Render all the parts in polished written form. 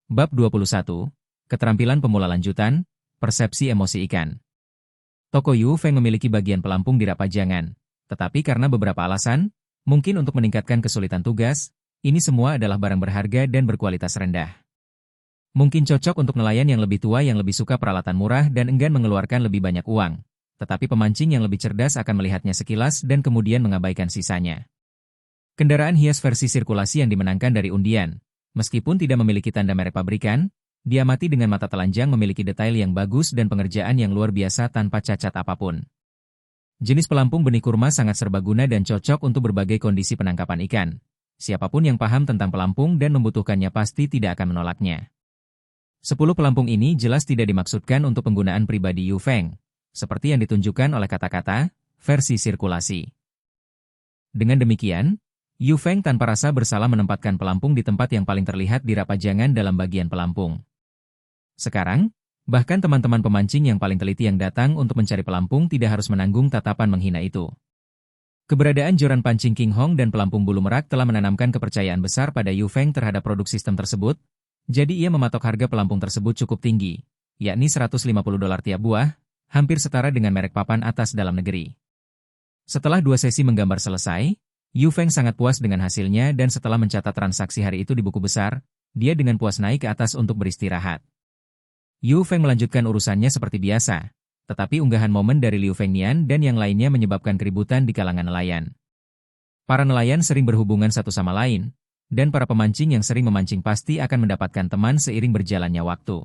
Bab 21, Keterampilan Pemula Lanjutan, Persepsi Emosi Ikan. Toko Yu Feng memiliki bagian pelampung di Rapajangan, tetapi karena beberapa alasan, mungkin untuk meningkatkan kesulitan tugas, ini semua adalah barang berharga dan berkualitas rendah. Mungkin cocok untuk nelayan yang lebih tua yang lebih suka peralatan murah dan enggan mengeluarkan lebih banyak uang, tetapi pemancing yang lebih cerdas akan melihatnya sekilas dan kemudian mengabaikan sisanya. Kendaraan hias versi sirkulasi yang dimenangkan dari undian, meskipun tidak memiliki tanda merek pabrikan, diamati dengan mata telanjang memiliki detail yang bagus dan pengerjaan yang luar biasa tanpa cacat apapun. Jenis pelampung benih kurma sangat serbaguna dan cocok untuk berbagai kondisi penangkapan ikan. Siapapun yang paham tentang pelampung dan membutuhkannya pasti tidak akan menolaknya. 10 pelampung ini jelas tidak dimaksudkan untuk penggunaan pribadi Yu Feng, seperti yang ditunjukkan oleh kata-kata, versi sirkulasi. Dengan demikian, Yu Feng tanpa rasa bersalah menempatkan pelampung di tempat yang paling terlihat di Rapajangan dalam bagian pelampung. Sekarang, bahkan teman-teman pemancing yang paling teliti yang datang untuk mencari pelampung tidak harus menanggung tatapan menghina itu. Keberadaan joran pancing King Hong dan pelampung bulu merak telah menanamkan kepercayaan besar pada Yu Feng terhadap produk sistem tersebut, jadi ia mematok harga pelampung tersebut cukup tinggi, yakni $150 tiap buah, hampir setara dengan merek papan atas dalam negeri. Setelah 2 sesi menggambar selesai, Yu Feng sangat puas dengan hasilnya dan setelah mencatat transaksi hari itu di buku besar, dia dengan puas naik ke atas untuk beristirahat. Yu Feng melanjutkan urusannya seperti biasa, tetapi unggahan momen dari Liu Fengnian dan yang lainnya menyebabkan keributan di kalangan nelayan. Para nelayan sering berhubungan satu sama lain, dan para pemancing yang sering memancing pasti akan mendapatkan teman seiring berjalannya waktu.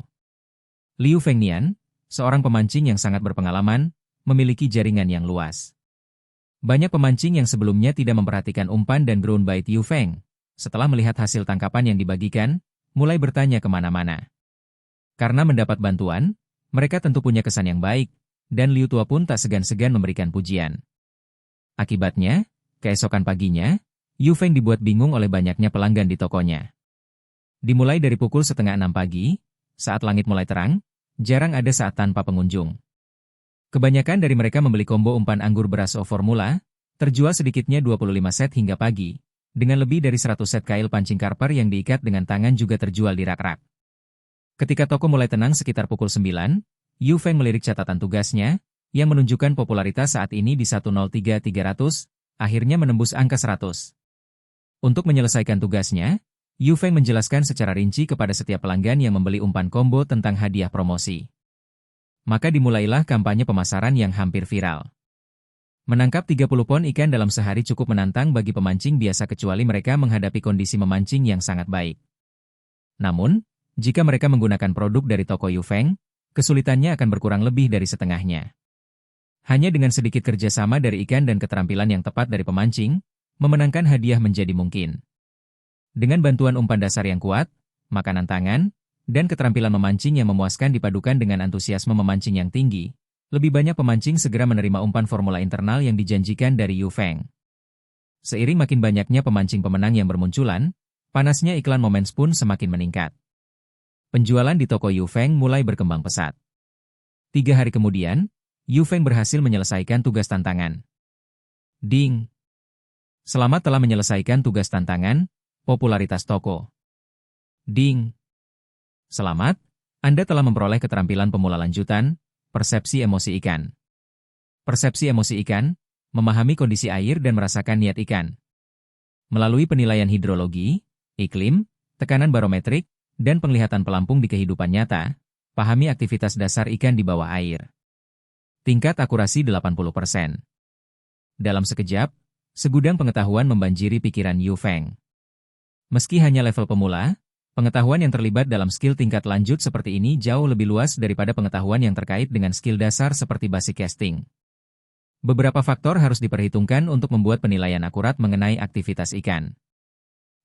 Liu Fengnian, seorang pemancing yang sangat berpengalaman, memiliki jaringan yang luas. Banyak pemancing yang sebelumnya tidak memperhatikan umpan dan ground bait Yu Feng, setelah melihat hasil tangkapan yang dibagikan, mulai bertanya kemana-mana. Karena mendapat bantuan, mereka tentu punya kesan yang baik, dan Liu Tua pun tak segan-segan memberikan pujian. Akibatnya, keesokan paginya, Yu Feng dibuat bingung oleh banyaknya pelanggan di tokonya. Dimulai dari pukul 5:30 pagi, saat langit mulai terang, jarang ada saat tanpa pengunjung. Kebanyakan dari mereka membeli combo umpan anggur beras O Formula, terjual sedikitnya 25 set hingga pagi, dengan lebih dari 100 set kail pancing karper yang diikat dengan tangan juga terjual di rak-rak. Ketika toko mulai tenang sekitar pukul 9, Yu Feng melirik catatan tugasnya, yang menunjukkan popularitas saat ini di 103.300, akhirnya menembus angka 100. Untuk menyelesaikan tugasnya, Yu Feng menjelaskan secara rinci kepada setiap pelanggan yang membeli umpan combo tentang hadiah promosi. Maka dimulailah kampanye pemasaran yang hampir viral. Menangkap 30 pon ikan dalam sehari cukup menantang bagi pemancing biasa kecuali mereka menghadapi kondisi memancing yang sangat baik. Namun, jika mereka menggunakan produk dari toko Yu Feng, kesulitannya akan berkurang lebih dari setengahnya. Hanya dengan sedikit kerjasama dari ikan dan keterampilan yang tepat dari pemancing, memenangkan hadiah menjadi mungkin. Dengan bantuan umpan dasar yang kuat, makanan tangan, dan keterampilan memancing yang memuaskan dipadukan dengan antusiasme memancing yang tinggi, lebih banyak pemancing segera menerima umpan formula internal yang dijanjikan dari Yu Feng. Seiring makin banyaknya pemancing pemenang yang bermunculan, panasnya iklan Moments pun semakin meningkat. Penjualan di toko Yu Feng mulai berkembang pesat. 3 hari kemudian, Yu Feng berhasil menyelesaikan tugas tantangan. Ding! Selamat telah menyelesaikan tugas tantangan, popularitas toko. Ding! Selamat, Anda telah memperoleh keterampilan pemula lanjutan, persepsi emosi ikan. Persepsi emosi ikan, memahami kondisi air dan merasakan niat ikan. Melalui penilaian hidrologi, iklim, tekanan barometrik, dan penglihatan pelampung di kehidupan nyata, pahami aktivitas dasar ikan di bawah air. Tingkat akurasi 80%. Dalam sekejap, segudang pengetahuan membanjiri pikiran Yu Feng. Meski hanya level pemula, pengetahuan yang terlibat dalam skill tingkat lanjut seperti ini jauh lebih luas daripada pengetahuan yang terkait dengan skill dasar seperti basic casting. Beberapa faktor harus diperhitungkan untuk membuat penilaian akurat mengenai aktivitas ikan.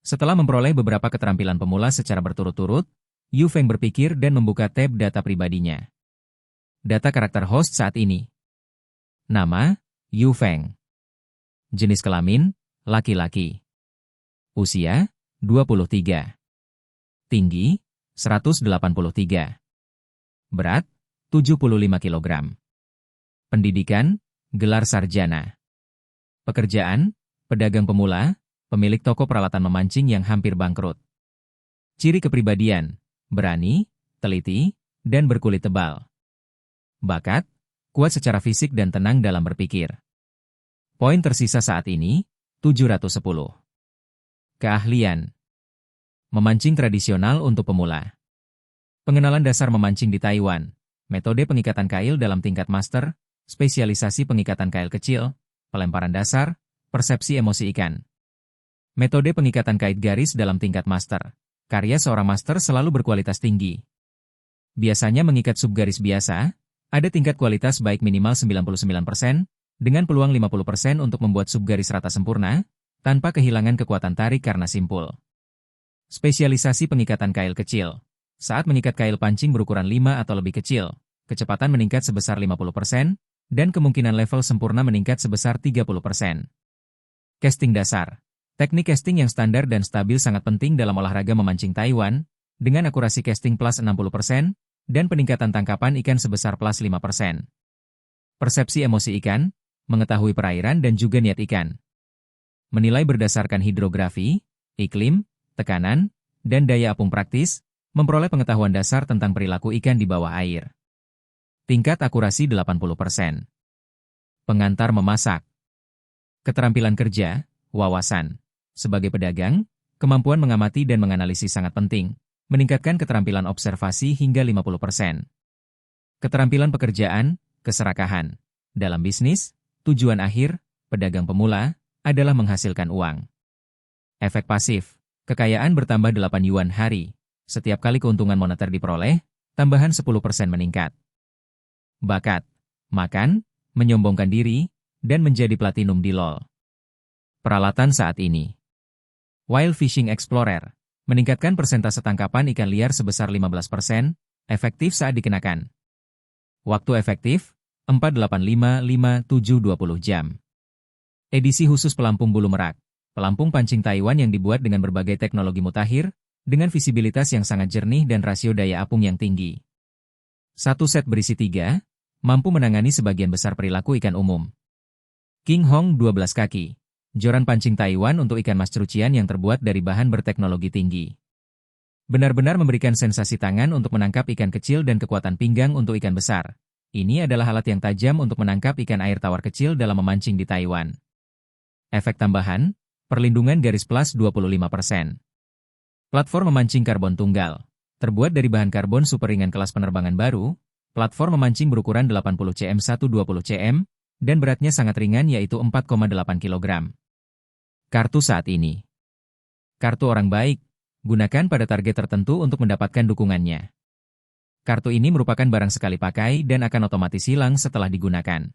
Setelah memperoleh beberapa keterampilan pemula secara berturut-turut, Yu Feng berpikir dan membuka tab data pribadinya. Data karakter host saat ini. Nama, Yu Feng. Jenis kelamin, laki-laki. Usia, 23. Tinggi, 183. Berat, 75 kg. Pendidikan, gelar sarjana. Pekerjaan, pedagang pemula, pemilik toko peralatan memancing yang hampir bangkrut. Ciri kepribadian, berani, teliti, dan berkulit tebal. Bakat, kuat secara fisik dan tenang dalam berpikir. Poin tersisa saat ini, 710. Keahlian. Memancing tradisional untuk pemula. Pengenalan dasar memancing di Taiwan. Metode pengikatan kail dalam tingkat master, spesialisasi pengikatan kail kecil, pelemparan dasar, persepsi emosi ikan. Metode pengikatan kait garis dalam tingkat master. Karya seorang master selalu berkualitas tinggi. Biasanya mengikat subgaris biasa, ada tingkat kualitas baik minimal 99%, dengan peluang 50% untuk membuat subgaris rata sempurna, tanpa kehilangan kekuatan tarik karena simpul. Spesialisasi pengikatan kail kecil. Saat mengikat kail pancing berukuran 5 atau lebih kecil, kecepatan meningkat sebesar 50%, dan kemungkinan level sempurna meningkat sebesar 30%. Casting dasar. Teknik casting yang standar dan stabil sangat penting dalam olahraga memancing Taiwan, dengan akurasi casting plus 60%, dan peningkatan tangkapan ikan sebesar plus 5%. Persepsi emosi ikan, mengetahui perairan dan juga niat ikan. Menilai berdasarkan hidrografi, iklim, tekanan, dan daya apung praktis, memperoleh pengetahuan dasar tentang perilaku ikan di bawah air. Tingkat akurasi 80%. Pengantar memasak. Keterampilan kerja, wawasan. Sebagai pedagang, kemampuan mengamati dan menganalisis sangat penting, meningkatkan keterampilan observasi hingga 50%. Keterampilan pekerjaan, keserakahan. Dalam bisnis, tujuan akhir, pedagang pemula, adalah menghasilkan uang. Efek pasif, kekayaan bertambah 8 yuan hari. Setiap kali keuntungan moneter diperoleh, tambahan 10% meningkat. Bakat, makan, menyombongkan diri, dan menjadi platinum di LoL. Peralatan saat ini. Wild Fishing Explorer, meningkatkan persentase tangkapan ikan liar sebesar 15%, efektif saat dikenakan. Waktu efektif, 485-5720 jam. Edisi khusus pelampung bulu merak, pelampung pancing Taiwan yang dibuat dengan berbagai teknologi mutakhir, dengan visibilitas yang sangat jernih dan rasio daya apung yang tinggi. Satu set berisi 3, mampu menangani sebagian besar perilaku ikan umum. King Hong 12 kaki. Joran pancing Taiwan untuk ikan mas cerucian yang terbuat dari bahan berteknologi tinggi. Benar-benar memberikan sensasi tangan untuk menangkap ikan kecil dan kekuatan pinggang untuk ikan besar. Ini adalah alat yang tajam untuk menangkap ikan air tawar kecil dalam memancing di Taiwan. Efek tambahan, perlindungan garis plus 25%. Platform memancing karbon tunggal. Terbuat dari bahan karbon super ringan kelas penerbangan baru, platform memancing berukuran 80 cm 120 cm, dan beratnya sangat ringan yaitu 4,8 kg. Kartu saat ini. Kartu orang baik, gunakan pada target tertentu untuk mendapatkan dukungannya. Kartu ini merupakan barang sekali pakai dan akan otomatis hilang setelah digunakan.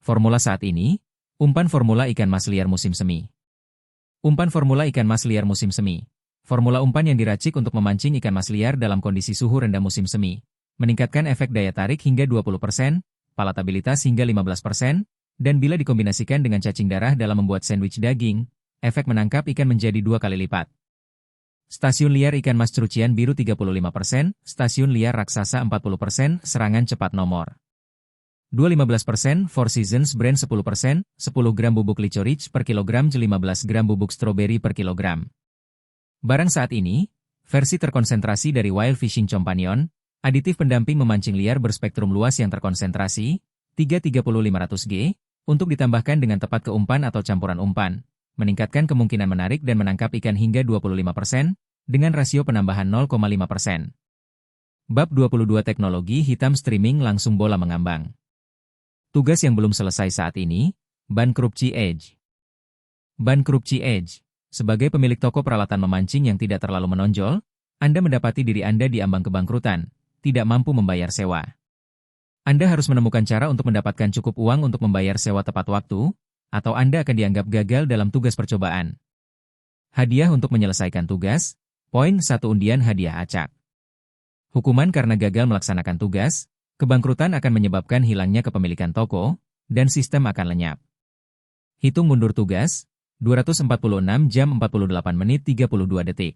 Formula saat ini, umpan formula ikan mas liar musim semi. Umpan formula ikan mas liar musim semi. Formula umpan yang diracik untuk memancing ikan mas liar dalam kondisi suhu rendah musim semi. Meningkatkan efek daya tarik hingga 20%, palatabilitas hingga 15%, dan bila dikombinasikan dengan cacing darah dalam membuat sandwich daging, efek menangkap ikan menjadi 2 kali lipat. Stasiun liar ikan mas cerucian biru 35%, stasiun liar raksasa 40%, serangan cepat nomor 2 15%, Four Seasons brand 10%, 10 gram bubuk licorice per kilogram, 15 gram bubuk stroberi per kilogram. Barang saat ini, versi terkonsentrasi dari Wild Fishing Companion, aditif pendamping memancing liar berspektrum luas yang terkonsentrasi, 330-500G, untuk ditambahkan dengan tepat ke umpan atau campuran umpan, meningkatkan kemungkinan menarik dan menangkap ikan hingga 25%, dengan rasio penambahan 0,5%. Bab 22 Teknologi hitam streaming langsung bola mengambang. Tugas yang belum selesai saat ini, Bankruptcy Edge. Bankruptcy Edge, sebagai pemilik toko peralatan memancing yang tidak terlalu menonjol, Anda mendapati diri Anda di ambang kebangkrutan, tidak mampu membayar sewa. Anda harus menemukan cara untuk mendapatkan cukup uang untuk membayar sewa tepat waktu, atau Anda akan dianggap gagal dalam tugas percobaan. Hadiah untuk menyelesaikan tugas, poin 1 undian hadiah acak. Hukuman karena gagal melaksanakan tugas, kebangkrutan akan menyebabkan hilangnya kepemilikan toko, dan sistem akan lenyap. Hitung mundur tugas, 246 jam 48 menit 32 detik.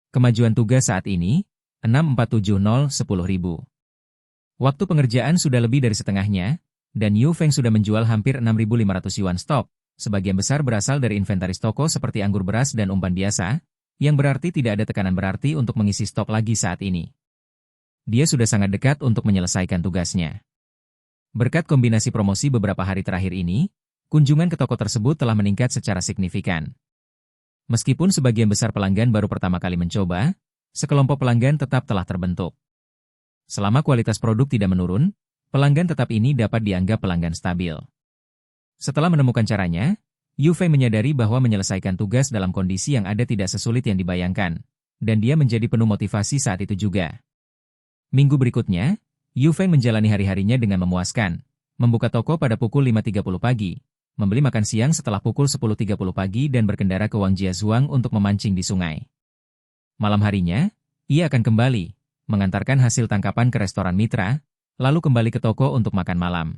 Kemajuan tugas saat ini, 647010000. Waktu pengerjaan sudah lebih dari setengahnya, dan Yu Feng sudah menjual hampir 6.500 yuan stok, sebagian besar berasal dari inventaris toko seperti anggur beras dan umpan biasa, yang berarti tidak ada tekanan berarti untuk mengisi stok lagi saat ini. Dia sudah sangat dekat untuk menyelesaikan tugasnya. Berkat kombinasi promosi beberapa hari terakhir ini, kunjungan ke toko tersebut telah meningkat secara signifikan. Meskipun sebagian besar pelanggan baru pertama kali mencoba, sekelompok pelanggan tetap telah terbentuk. Selama kualitas produk tidak menurun, pelanggan tetap ini dapat dianggap pelanggan stabil. Setelah menemukan caranya, Yu Feng menyadari bahwa menyelesaikan tugas dalam kondisi yang ada tidak sesulit yang dibayangkan, dan dia menjadi penuh motivasi saat itu juga. Minggu berikutnya, Yu Feng menjalani hari-harinya dengan memuaskan, membuka toko pada pukul 5.30 pagi, membeli makan siang setelah pukul 10.30 pagi dan berkendara ke Wangjiazhuang untuk memancing di sungai. Malam harinya, ia akan kembali, mengantarkan hasil tangkapan ke restoran mitra, lalu kembali ke toko untuk makan malam.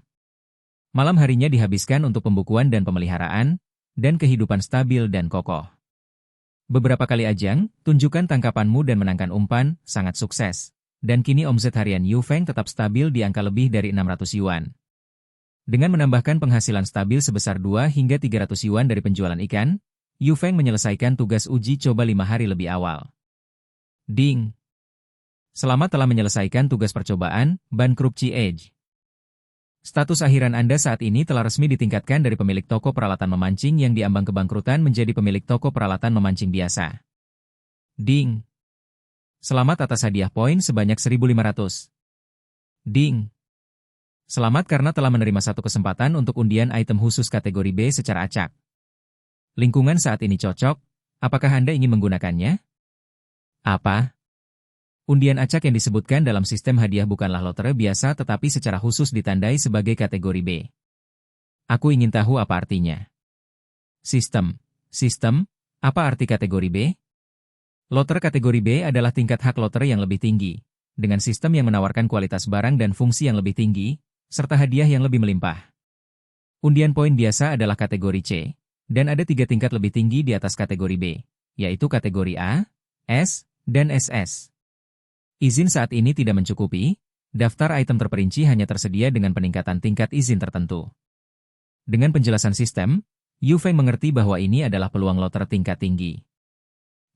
Malam harinya dihabiskan untuk pembukuan dan pemeliharaan, dan kehidupan stabil dan kokoh. Beberapa kali ajang, tunjukkan tangkapanmu dan menangkan umpan, sangat sukses. Dan kini omset harian Yu Feng tetap stabil di angka lebih dari 600 yuan. Dengan menambahkan penghasilan stabil sebesar 2 hingga 300 yuan dari penjualan ikan, Yu Feng menyelesaikan tugas uji coba 5 hari lebih awal. Ding! Selamat telah menyelesaikan tugas percobaan, Bankruptcy Edge. Status akhiran Anda saat ini telah resmi ditingkatkan dari pemilik toko peralatan memancing yang diambang kebangkrutan menjadi pemilik toko peralatan memancing biasa. Ding! Selamat atas hadiah poin sebanyak 1.500. Ding! Selamat karena telah menerima satu kesempatan untuk undian item khusus kategori B secara acak. Lingkungan saat ini cocok, apakah Anda ingin menggunakannya? Apa? Undian acak yang disebutkan dalam sistem hadiah bukanlah lotre biasa tetapi secara khusus ditandai sebagai kategori B. Aku ingin tahu apa artinya. Sistem. Sistem? Apa arti kategori B? Lotre kategori B adalah tingkat hak lotre yang lebih tinggi, dengan sistem yang menawarkan kualitas barang dan fungsi yang lebih tinggi, serta hadiah yang lebih melimpah. Undian poin biasa adalah kategori C, dan ada 3 tingkat lebih tinggi di atas kategori B, yaitu kategori A, S, dan SS. Izin saat ini tidak mencukupi, daftar item terperinci hanya tersedia dengan peningkatan tingkat izin tertentu. Dengan penjelasan sistem, Yu Feng mengerti bahwa ini adalah peluang lotre tingkat tinggi.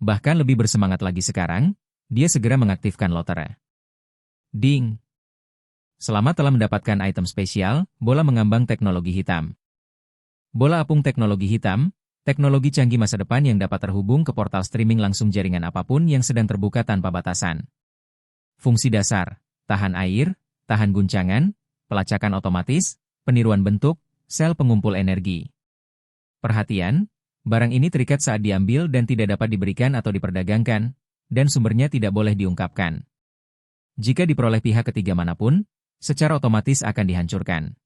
Bahkan lebih bersemangat lagi sekarang, dia segera mengaktifkan lotre. Ding! Selamat telah mendapatkan item spesial, bola mengambang teknologi hitam. Bola apung teknologi hitam, teknologi canggih masa depan yang dapat terhubung ke portal streaming langsung jaringan apapun yang sedang terbuka tanpa batasan. Fungsi dasar, tahan air, tahan guncangan, pelacakan otomatis, peniruan bentuk, sel pengumpul energi. Perhatian! Barang ini terikat saat diambil dan tidak dapat diberikan atau diperdagangkan, dan sumbernya tidak boleh diungkapkan. Jika diperoleh pihak ketiga manapun, secara otomatis akan dihancurkan.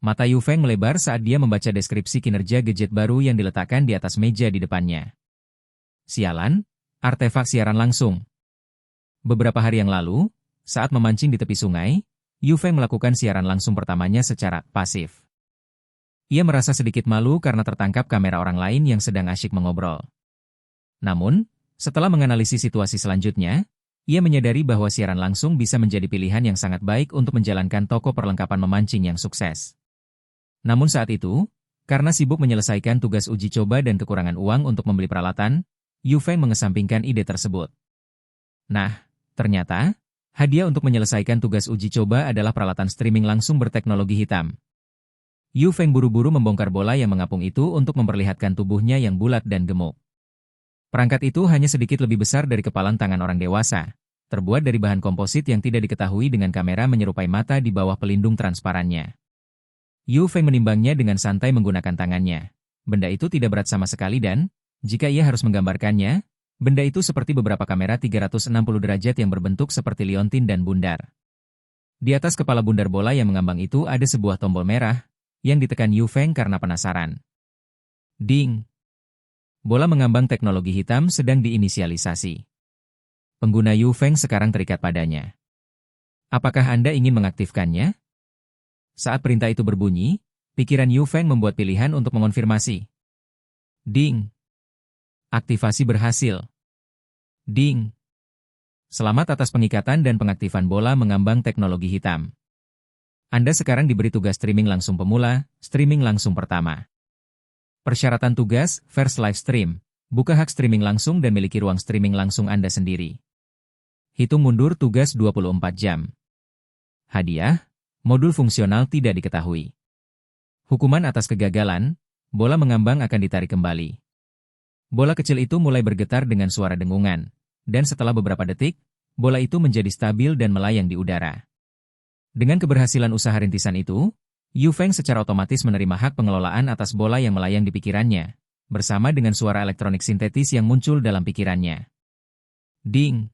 Mata Yu Feng melebar saat dia membaca deskripsi kinerja gadget baru yang diletakkan di atas meja di depannya. Sialan, artefak siaran langsung. Beberapa hari yang lalu, saat memancing di tepi sungai, Yu Feng melakukan siaran langsung pertamanya secara pasif. Ia merasa sedikit malu karena tertangkap kamera orang lain yang sedang asyik mengobrol. Namun, setelah menganalisis situasi selanjutnya, ia menyadari bahwa siaran langsung bisa menjadi pilihan yang sangat baik untuk menjalankan toko perlengkapan memancing yang sukses. Namun saat itu, karena sibuk menyelesaikan tugas uji coba dan kekurangan uang untuk membeli peralatan, Yu Feng mengesampingkan ide tersebut. Nah, ternyata, hadiah untuk menyelesaikan tugas uji coba adalah peralatan streaming langsung berteknologi hitam. Yu Feng buru-buru membongkar bola yang mengapung itu untuk memperlihatkan tubuhnya yang bulat dan gemuk. Perangkat itu hanya sedikit lebih besar dari kepalan tangan orang dewasa, terbuat dari bahan komposit yang tidak diketahui dengan kamera menyerupai mata di bawah pelindung transparannya. Yu Feng menimbangnya dengan santai menggunakan tangannya. Benda itu tidak berat sama sekali dan, jika ia harus menggambarkannya, benda itu seperti beberapa kamera 360 derajat yang berbentuk seperti liontin dan bundar. Di atas kepala bundar bola yang mengambang itu ada sebuah tombol merah, yang ditekan Yu Feng karena penasaran. Ding! Bola mengambang teknologi hitam sedang diinisialisasi. Pengguna Yu Feng sekarang terikat padanya. Apakah Anda ingin mengaktifkannya? Saat perintah itu berbunyi, pikiran Yu Feng membuat pilihan untuk mengonfirmasi. Ding! Aktivasi berhasil. Ding! Selamat atas pengikatan dan pengaktifan bola mengambang teknologi hitam. Anda sekarang diberi tugas streaming langsung pemula, streaming langsung pertama. Persyaratan tugas, first live stream, Buka hak streaming langsung dan miliki ruang streaming langsung Anda sendiri. Hitung mundur tugas 24 jam. Hadiah, modul fungsional tidak diketahui. Hukuman atas kegagalan, bola mengambang akan ditarik kembali. Bola kecil itu mulai bergetar dengan suara dengungan, dan setelah beberapa detik, bola itu menjadi stabil dan melayang di udara. Dengan keberhasilan usaha rintisan itu, Yu Feng secara otomatis menerima hak pengelolaan atas bola yang melayang di pikirannya, bersama dengan suara elektronik sintetis yang muncul dalam pikirannya. Ding!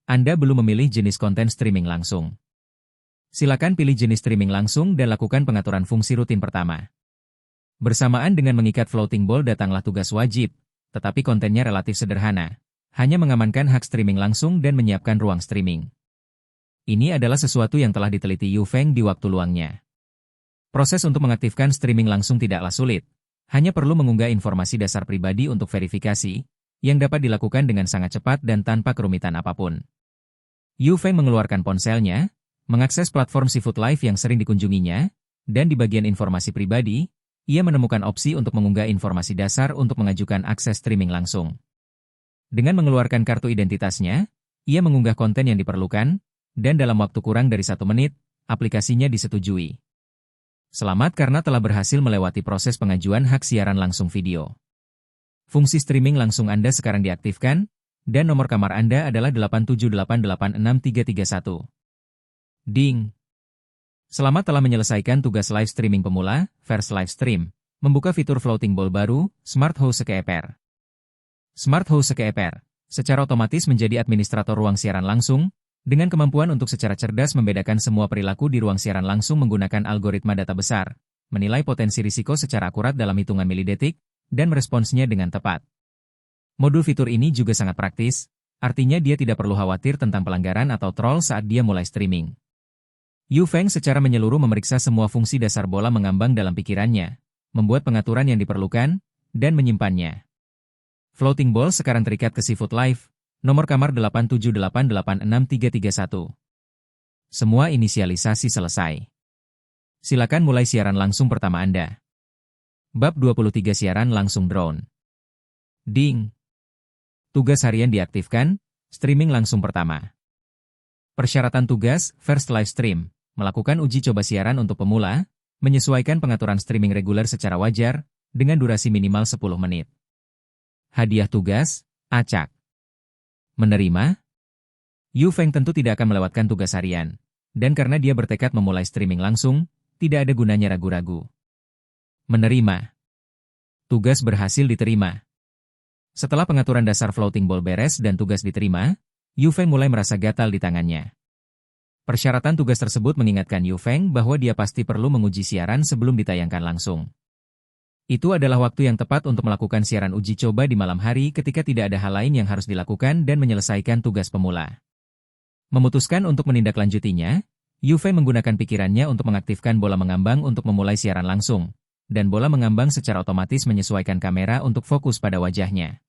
Anda belum memilih jenis konten streaming langsung. Silakan pilih jenis streaming langsung dan lakukan pengaturan fungsi rutin pertama. Bersamaan dengan mengikat floating ball datanglah tugas wajib, tetapi kontennya relatif sederhana, hanya mengamankan hak streaming langsung dan menyiapkan ruang streaming. Ini adalah sesuatu yang telah diteliti Yu Feng di waktu luangnya. Proses untuk mengaktifkan streaming langsung tidaklah sulit, hanya perlu mengunggah informasi dasar pribadi untuk verifikasi, yang dapat dilakukan dengan sangat cepat dan tanpa kerumitan apapun. Yu Feng mengeluarkan ponselnya, mengakses platform Seafood Live yang sering dikunjunginya, dan di bagian informasi pribadi, ia menemukan opsi untuk mengunggah informasi dasar untuk mengajukan akses streaming langsung. Dengan mengeluarkan kartu identitasnya, ia mengunggah konten yang diperlukan, dan dalam waktu kurang dari 1 menit, aplikasinya disetujui. Selamat karena telah berhasil melewati proses pengajuan hak siaran langsung video. Fungsi streaming langsung Anda sekarang diaktifkan, dan nomor kamar Anda adalah 878863331. Ding! Selamat telah menyelesaikan tugas live streaming pemula, First Live Stream, membuka fitur floating ball baru, Smart Host Keeper. Smart Host Keeper, secara otomatis menjadi administrator ruang siaran langsung, dengan kemampuan untuk secara cerdas membedakan semua perilaku di ruang siaran langsung menggunakan algoritma data besar, menilai potensi risiko secara akurat dalam hitungan milidetik, dan meresponsnya dengan tepat. Modul fitur ini juga sangat praktis, artinya dia tidak perlu khawatir tentang pelanggaran atau troll saat dia mulai streaming. Yu Feng secara menyeluruh memeriksa semua fungsi dasar bola mengambang dalam pikirannya, membuat pengaturan yang diperlukan, dan menyimpannya. Floating ball sekarang terikat ke Seafood Live, nomor kamar 878863331. Semua inisialisasi selesai. Silakan mulai siaran langsung pertama Anda. Bab 23 siaran langsung drone. Ding! Tugas harian diaktifkan, streaming langsung pertama. Persyaratan tugas, First Live Stream, melakukan uji coba siaran untuk pemula, menyesuaikan pengaturan streaming reguler secara wajar, dengan durasi minimal 10 menit. Hadiah tugas, acak. Menerima? Yu Feng tentu tidak akan melewatkan tugas harian, dan karena dia bertekad memulai streaming langsung, tidak ada gunanya ragu-ragu. Menerima. Tugas berhasil diterima. Setelah pengaturan dasar floating ball beres dan tugas diterima, Yu Feng mulai merasa gatal di tangannya. Persyaratan tugas tersebut mengingatkan Yu Feng bahwa dia pasti perlu menguji siaran sebelum ditayangkan langsung. Itu adalah waktu yang tepat untuk melakukan siaran uji coba di malam hari ketika tidak ada hal lain yang harus dilakukan dan menyelesaikan tugas pemula. Memutuskan untuk menindaklanjutinya, Yu Feng menggunakan pikirannya untuk mengaktifkan bola mengambang untuk memulai siaran langsung, dan bola mengambang secara otomatis menyesuaikan kamera untuk fokus pada wajahnya.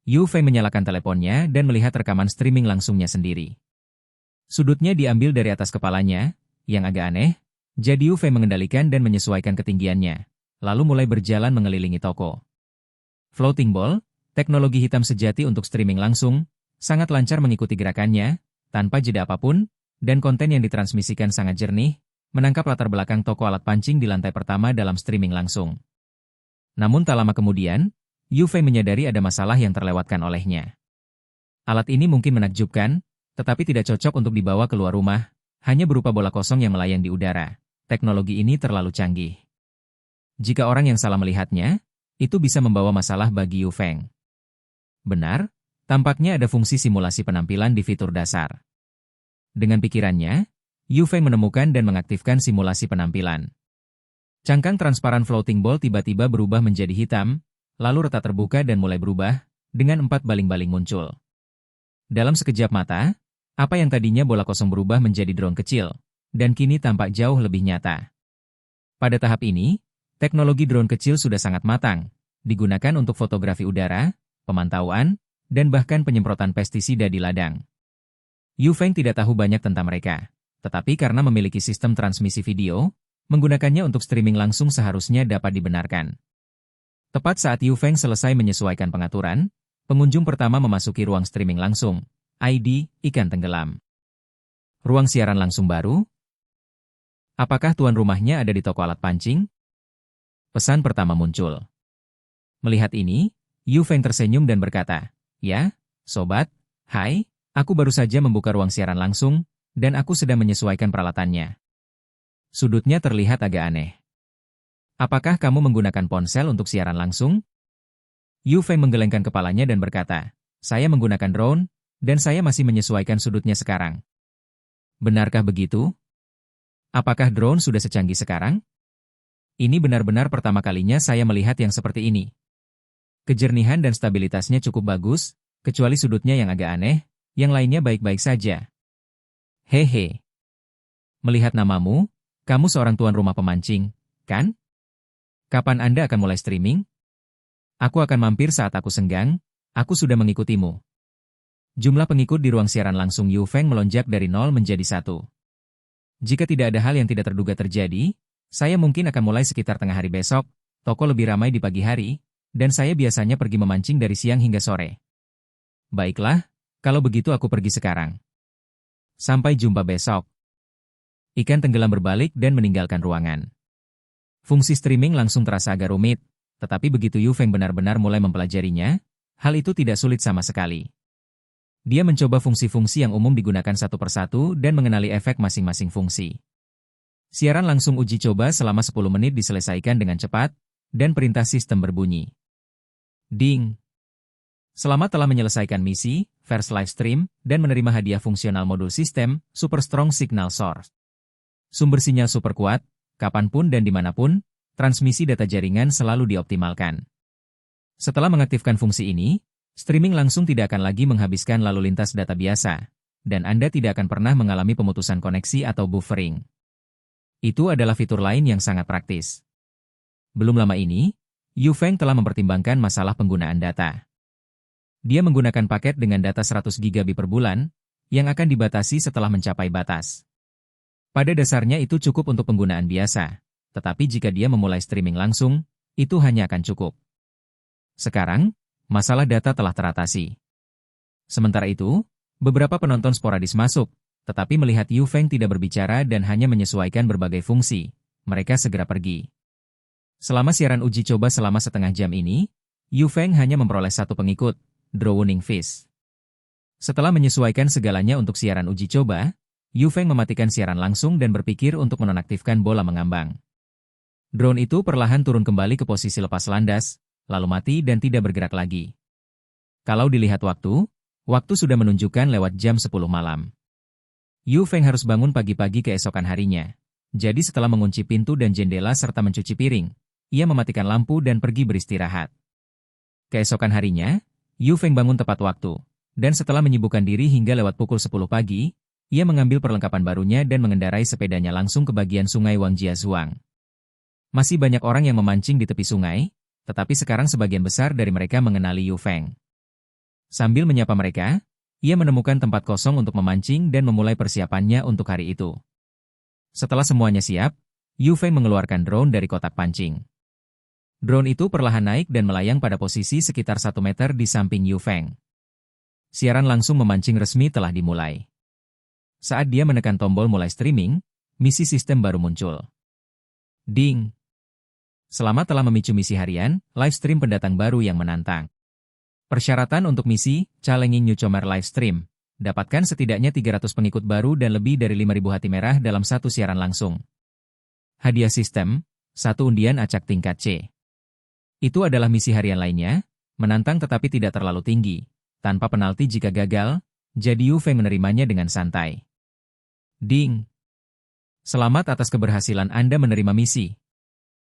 Yu Feng menyalakan teleponnya dan melihat rekaman streaming langsungnya sendiri. Sudutnya diambil dari atas kepalanya, yang agak aneh, jadi Yu Feng mengendalikan dan menyesuaikan ketinggiannya, lalu mulai berjalan mengelilingi toko. Floating ball, teknologi hitam sejati untuk streaming langsung, sangat lancar mengikuti gerakannya, tanpa jeda apapun, dan konten yang ditransmisikan sangat jernih, menangkap latar belakang toko alat pancing di lantai pertama dalam streaming langsung. Namun tak lama kemudian, Yu Feng menyadari ada masalah yang terlewatkan olehnya. Alat ini mungkin menakjubkan, tetapi tidak cocok untuk dibawa keluar rumah, hanya berupa bola kosong yang melayang di udara. Teknologi ini terlalu canggih. Jika orang yang salah melihatnya, itu bisa membawa masalah bagi Yu Feng. Benar, tampaknya ada fungsi simulasi penampilan di fitur dasar. Dengan pikirannya, Yu Feng menemukan dan mengaktifkan simulasi penampilan. Cangkang transparan floating ball tiba-tiba berubah menjadi hitam, lalu retak terbuka dan mulai berubah, dengan 4 baling-baling muncul. Dalam sekejap mata, apa yang tadinya bola kosong berubah menjadi drone kecil, dan kini tampak jauh lebih nyata. Pada tahap ini, teknologi drone kecil sudah sangat matang, digunakan untuk fotografi udara, pemantauan, dan bahkan penyemprotan pestisida di ladang. Yu Feng tidak tahu banyak tentang mereka, tetapi karena memiliki sistem transmisi video, menggunakannya untuk streaming langsung seharusnya dapat dibenarkan. Tepat saat Yu Feng selesai menyesuaikan pengaturan, pengunjung pertama memasuki ruang streaming langsung. ID, ikan tenggelam. Ruang siaran langsung baru? Apakah tuan rumahnya ada di toko alat pancing? Pesan pertama muncul. Melihat ini, Yu Feng tersenyum dan berkata, "Ya, sobat, hai, aku baru saja membuka ruang siaran langsung, dan aku sedang menyesuaikan peralatannya." Sudutnya terlihat agak aneh. "Apakah kamu menggunakan ponsel untuk siaran langsung?" Yu Feng menggelengkan kepalanya dan berkata, "Saya menggunakan drone, dan saya masih menyesuaikan sudutnya sekarang." "Benarkah begitu? Apakah drone sudah secanggih sekarang?" "Ini benar-benar pertama kalinya saya melihat yang seperti ini. Kejernihan dan stabilitasnya cukup bagus, kecuali sudutnya yang agak aneh, yang lainnya baik-baik saja." "Hehe. Melihat namamu, kamu seorang tuan rumah pemancing, kan? Kapan Anda akan mulai streaming? Aku akan mampir saat aku senggang, aku sudah mengikutimu." Jumlah pengikut di ruang siaran langsung Yu Feng melonjak dari 0 menjadi 1. "Jika tidak ada hal yang tidak terduga terjadi, saya mungkin akan mulai sekitar tengah hari besok, toko lebih ramai di pagi hari, dan saya biasanya pergi memancing dari siang hingga sore." "Baiklah, kalau begitu aku pergi sekarang. Sampai jumpa besok." Ikan tenggelam berbalik dan meninggalkan ruangan. Fungsi streaming langsung terasa agak rumit, tetapi begitu Yu Feng benar-benar mulai mempelajarinya, hal itu tidak sulit sama sekali. Dia mencoba fungsi-fungsi yang umum digunakan satu persatu dan mengenali efek masing-masing fungsi. Siaran langsung uji coba selama 10 menit diselesaikan dengan cepat, dan perintah sistem berbunyi. Ding! Selamat telah menyelesaikan misi, First Live Stream, dan menerima hadiah fungsional modul sistem, Super Strong Signal Source. Sumber sinyal super kuat, kapanpun dan dimanapun, transmisi data jaringan selalu dioptimalkan. Setelah mengaktifkan fungsi ini, streaming langsung tidak akan lagi menghabiskan lalu lintas data biasa, dan Anda tidak akan pernah mengalami pemutusan koneksi atau buffering. Itu adalah fitur lain yang sangat praktis. Belum lama ini, Yu Feng telah mempertimbangkan masalah penggunaan data. Dia menggunakan paket dengan data 100 GB per bulan, yang akan dibatasi setelah mencapai batas. Pada dasarnya itu cukup untuk penggunaan biasa, tetapi jika dia memulai streaming langsung, itu hanya akan cukup. Sekarang, masalah data telah teratasi. Sementara itu, beberapa penonton sporadis masuk, tetapi melihat Yu Feng tidak berbicara dan hanya menyesuaikan berbagai fungsi, mereka segera pergi. Selama siaran uji coba selama setengah jam ini, Yu Feng hanya memperoleh satu pengikut, Drowning Fish. Setelah menyesuaikan segalanya untuk siaran uji coba, Yu Feng mematikan siaran langsung dan berpikir untuk menonaktifkan bola mengambang. Drone itu perlahan turun kembali ke posisi lepas landas, lalu mati dan tidak bergerak lagi. Kalau dilihat waktu sudah menunjukkan lewat jam 10 malam. Yu Feng harus bangun pagi-pagi keesokan harinya. Jadi setelah mengunci pintu dan jendela serta mencuci piring, ia mematikan lampu dan pergi beristirahat. Keesokan harinya, Yu Feng bangun tepat waktu, dan setelah menyibukkan diri hingga lewat pukul 10 pagi, ia mengambil perlengkapan barunya dan mengendarai sepedanya langsung ke bagian sungai Wangjiazhuang. Masih banyak orang yang memancing di tepi sungai, tetapi sekarang sebagian besar dari mereka mengenali Yu Feng. Sambil menyapa mereka, ia menemukan tempat kosong untuk memancing dan memulai persiapannya untuk hari itu. Setelah semuanya siap, Yu Feng mengeluarkan drone dari kotak pancing. Drone itu perlahan naik dan melayang pada posisi sekitar 1 meter di samping Yu Feng. Siaran langsung memancing resmi telah dimulai. Saat dia menekan tombol mulai streaming, misi sistem baru muncul. Ding! Selamat telah memicu misi harian, live stream pendatang baru yang menantang. Persyaratan untuk misi, Challenging Newcomer Live Stream. Dapatkan setidaknya 300 pengikut baru dan lebih dari 5.000 hati merah dalam satu siaran langsung. Hadiah sistem, 1 undian acak tingkat C. Itu adalah misi harian lainnya, menantang tetapi tidak terlalu tinggi, tanpa penalti jika gagal, jadi Yu Feng menerimanya dengan santai. Ding! Selamat atas keberhasilan Anda menerima misi.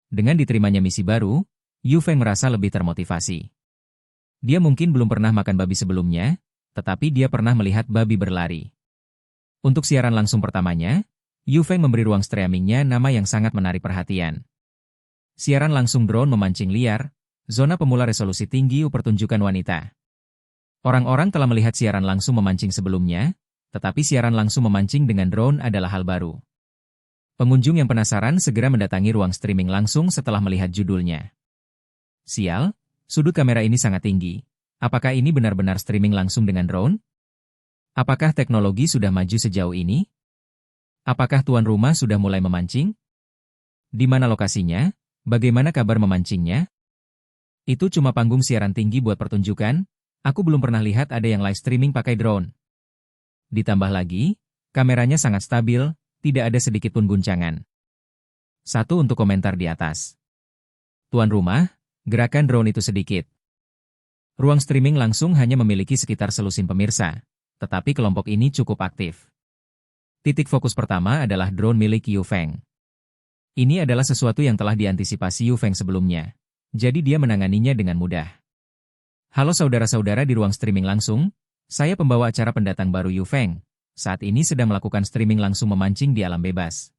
Dengan diterimanya misi baru, Yu Feng merasa lebih termotivasi. Dia mungkin belum pernah makan babi sebelumnya, tetapi dia pernah melihat babi berlari. Untuk siaran langsung pertamanya, Yu Feng memberi ruang streamingnya nama yang sangat menarik perhatian. Siaran langsung drone memancing liar, zona pemula resolusi tinggi pertunjukan wanita. Orang-orang telah melihat siaran langsung memancing sebelumnya, tetapi siaran langsung memancing dengan drone adalah hal baru. Pengunjung yang penasaran segera mendatangi ruang streaming langsung setelah melihat judulnya. Sial, sudut kamera ini sangat tinggi. Apakah ini benar-benar streaming langsung dengan drone? Apakah teknologi sudah maju sejauh ini? Apakah tuan rumah sudah mulai memancing? Di mana lokasinya? Bagaimana kabar memancingnya? Itu cuma panggung siaran tinggi buat pertunjukan. Aku belum pernah lihat ada yang live streaming pakai drone. Ditambah lagi, kameranya sangat stabil, tidak ada sedikit pun guncangan. Satu untuk komentar di atas. Tuan rumah, gerakan drone itu sedikit. Ruang streaming langsung hanya memiliki sekitar selusin pemirsa, tetapi kelompok ini cukup aktif. Titik fokus pertama adalah drone milik Yu Feng. Ini adalah sesuatu yang telah diantisipasi Yu Feng sebelumnya, jadi dia menanganinya dengan mudah. Halo saudara-saudara di ruang streaming langsung, saya pembawa acara pendatang baru Yu Feng. Saat ini sedang melakukan streaming langsung memancing di alam bebas.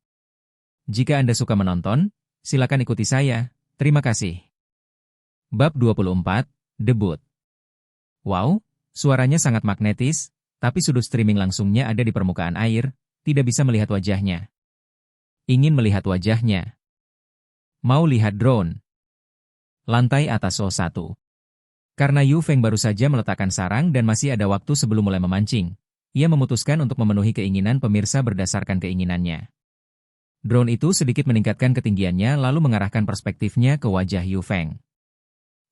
Jika Anda suka menonton, silakan ikuti saya. Terima kasih. Bab 24, Debut. Wow, suaranya sangat magnetis, tapi sudut streaming langsungnya ada di permukaan air, tidak bisa melihat wajahnya. Ingin melihat wajahnya. Mau lihat drone. Lantai atas O1. Karena Yu Feng baru saja meletakkan sarang dan masih ada waktu sebelum mulai memancing, ia memutuskan untuk memenuhi keinginan pemirsa berdasarkan keinginannya. Drone itu sedikit meningkatkan ketinggiannya lalu mengarahkan perspektifnya ke wajah Yu Feng.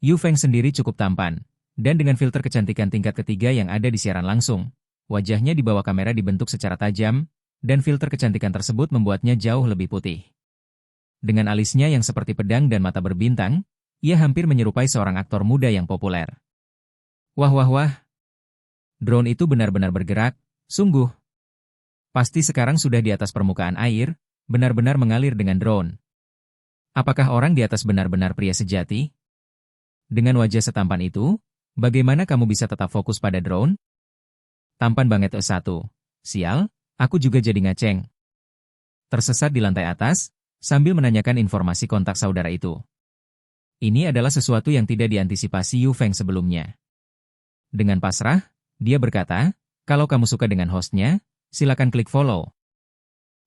Yu Feng sendiri cukup tampan, dan dengan filter kecantikan tingkat ketiga yang ada di siaran langsung, wajahnya di bawah kamera dibentuk secara tajam, dan filter kecantikan tersebut membuatnya jauh lebih putih. Dengan alisnya yang seperti pedang dan mata berbintang, ia hampir menyerupai seorang aktor muda yang populer. Wah wah wah. Drone itu benar-benar bergerak, sungguh. Pasti sekarang sudah di atas permukaan air, benar-benar mengalir dengan drone. Apakah orang di atas benar-benar pria sejati? Dengan wajah setampan itu, bagaimana kamu bisa tetap fokus pada drone? Tampan banget S1. Sial, aku juga jadi ngaceng. Tersesat di lantai atas, sambil menanyakan informasi kontak saudara itu. Ini adalah sesuatu yang tidak diantisipasi Yu Feng sebelumnya. Dengan pasrah, dia berkata, kalau kamu suka dengan hostnya, silakan klik follow.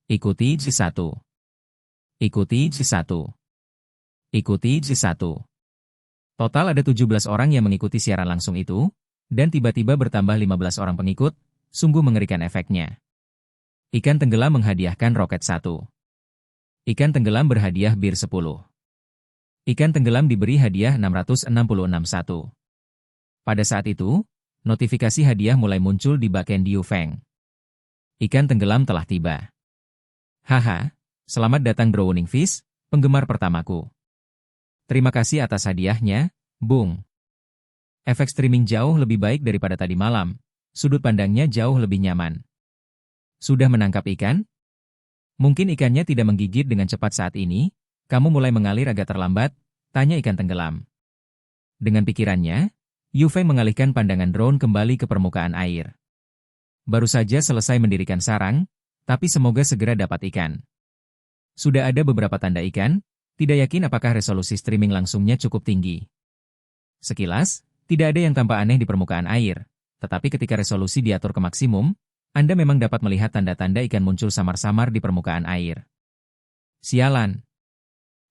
Ikuti J1. Ikuti J1. Ikuti J1. Total ada 17 orang yang mengikuti siaran langsung itu, dan tiba-tiba bertambah 15 orang pengikut, sungguh mengerikan efeknya. Ikan tenggelam menghadiahkan roket 1. Ikan tenggelam berhadiah bir 10. Ikan tenggelam diberi hadiah 666 1. Pada saat itu, notifikasi hadiah mulai muncul di backend Yu Feng. Ikan tenggelam telah tiba. Haha, selamat datang Drowning Fish, penggemar pertamaku. Terima kasih atas hadiahnya, Bung. Efek streaming jauh lebih baik daripada tadi malam, sudut pandangnya jauh lebih nyaman. Sudah menangkap ikan? Mungkin ikannya tidak menggigit dengan cepat saat ini, kamu mulai mengalir agak terlambat, tanya ikan tenggelam. Dengan pikirannya, Yu Feng mengalihkan pandangan drone kembali ke permukaan air. Baru saja selesai mendirikan sarang, tapi semoga segera dapat ikan. Sudah ada beberapa tanda ikan, tidak yakin apakah resolusi streaming langsungnya cukup tinggi. Sekilas, tidak ada yang tampak aneh di permukaan air, tetapi ketika resolusi diatur ke maksimum, Anda memang dapat melihat tanda-tanda ikan muncul samar-samar di permukaan air. Sialan.